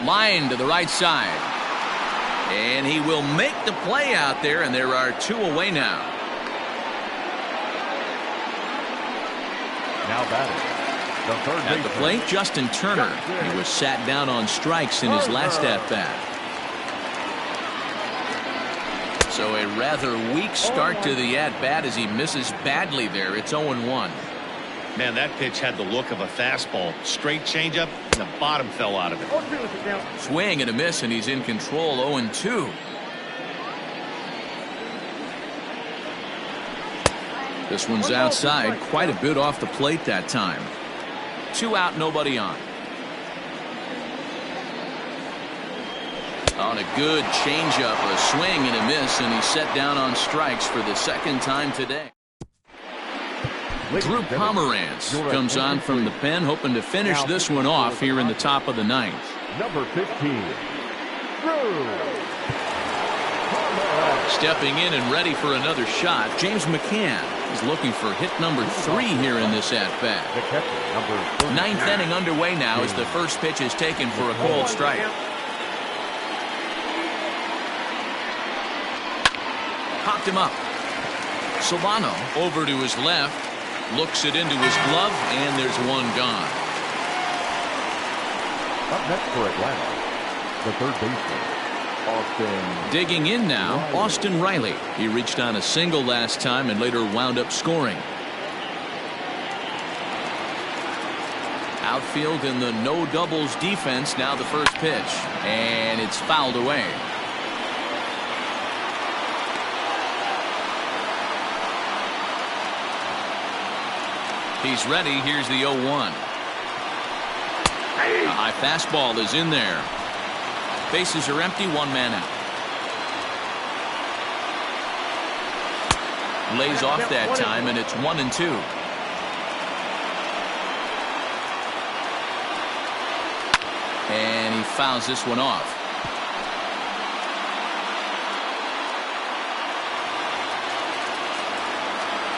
Line to the right side. And he will make the play out there, and there are 2 away now. Now batting, the third At the plate, Justin Turner. He was sat down on strikes in his last at-bat. So a rather weak start to the at-bat as he misses badly there. It's 0-1. Man, that pitch had the look of a fastball. Straight changeup, and the bottom fell out of it. Swing and a miss, and he's in control. 0-2. This one's outside, quite a bit off the plate that time. 2 out, nobody on. On a good changeup, a swing and a miss, and he's set down on strikes for the 2nd time today. Drew Pomeranz comes on from the pen, hoping to finish this one off here in the top of the 9th. Number 15, Drew. Stepping in and ready for another shot, James McCann is looking for hit number 3 here in this at-bat. 9th inning underway now as the first pitch is taken for a cold strike. Popped him up. Solano over to his left. Looks it into his glove, and there's one gone. Up next for Atlanta, the third baseman, Austin. Digging in now, Austin Riley. He reached on a single last time and later wound up scoring. Outfield in the no doubles defense. Now the first pitch, and it's fouled away. He's ready. Here's the 0-1. A high fastball is in there. Bases are empty, 1 man out. Lays off that time, and it's 1-2. And he fouls this one off.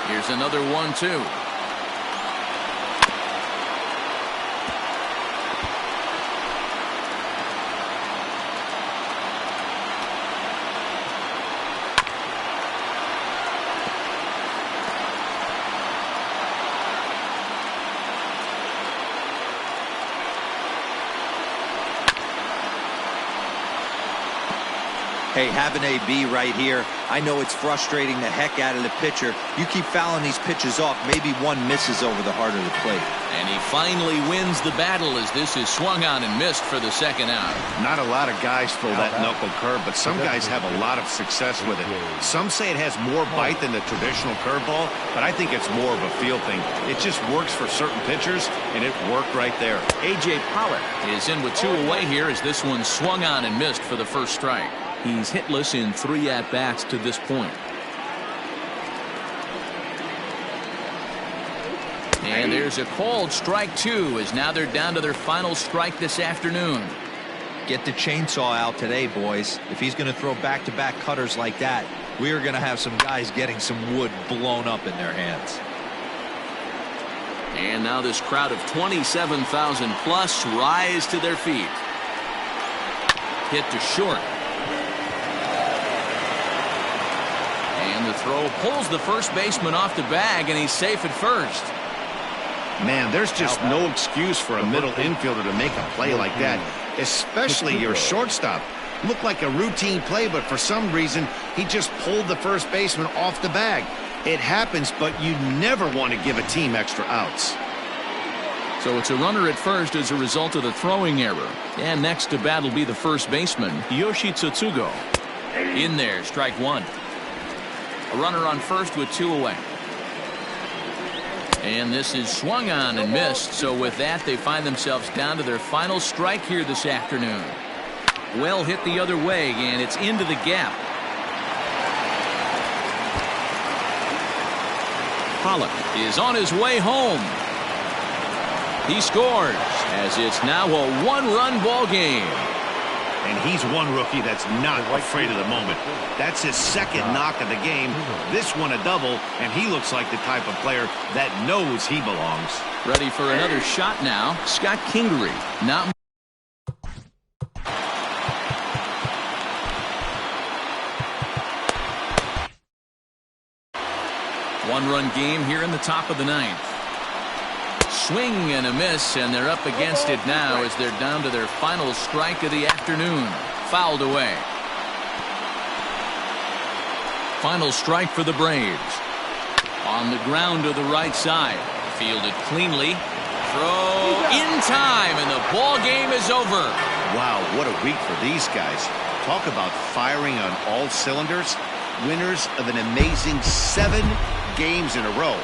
Here's another 1-2. Hey, have an AB right here. I know it's frustrating the heck out of the pitcher. You keep fouling these pitches off, maybe one misses over the heart of the plate. And he finally wins the battle as this is swung on and missed for the 2nd out. Not a lot of guys throw that knuckle curve, but some guys have a lot of success with it. Some say it has more bite than the traditional curveball, but I think it's more of a feel thing. It just works for certain pitchers, and it worked right there. A.J. Pollock is in with 2 away here as this one swung on and missed for the first strike. He's hitless in 3 at-bats to this point. And there's a called strike 2 as now they're down to their final strike this afternoon. Get the chainsaw out today, boys. If he's going to throw back-to-back cutters like that, we are going to have some guys getting some wood blown up in their hands. And now this crowd of 27,000 plus rise to their feet. Hit to short. And the throw pulls the first baseman off the bag, and he's safe at first. Man, there's just no excuse for a middle infielder to make a play like that, especially your shortstop. Looked like a routine play, but for some reason, he just pulled the first baseman off the bag. It happens, but you never want to give a team extra outs. So it's a runner at first as a result of the throwing error. And next to bat will be the first baseman, Yoshi Tsutsugo. In there, strike 1. A runner on first with 2 away. And this is swung on and missed. So with that, they find themselves down to their final strike here this afternoon. Well hit the other way, and it's into the gap. Pollock is on his way home. He scores as it's now a 1-run ball game. And he's one rookie that's not afraid of the moment. That's his 2nd knock of the game. This one a double, and he looks like the type of player that knows he belongs. Ready for another shot now. Scott Kingery. Not One-run game here in the top of the ninth. Swing and a miss, and they're up against it now as they're down to their final strike of the afternoon. Fouled away. Final strike for the Braves. On the ground to the right side. Fielded cleanly. Throw in time, and the ball game is over. Wow, what a week for these guys. Talk about firing on all cylinders. Winners of an amazing 7 games in a row.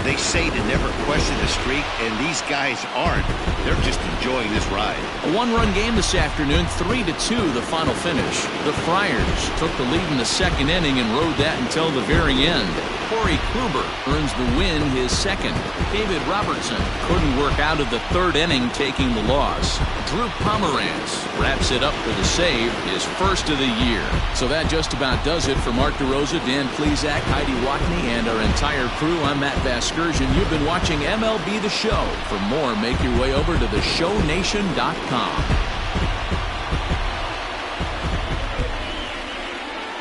They say to never question the streak, and these guys aren't. They're just enjoying this ride. A one-run game this afternoon, 3-2 the final finish. The Friars took the lead in the second inning and rode that until the very end. Corey Kluber earns the win, his second. David Robertson couldn't work out of the third inning, taking the loss. Drew Pomeranz wraps it up for the save, his first of the year. So that just about does it for Mark DeRosa, Dan Plesac, Heidi Watney, and our entire crew. I'm Matt Vasgersian. You've been watching MLB The Show. For more, make your way over to theshownation.com.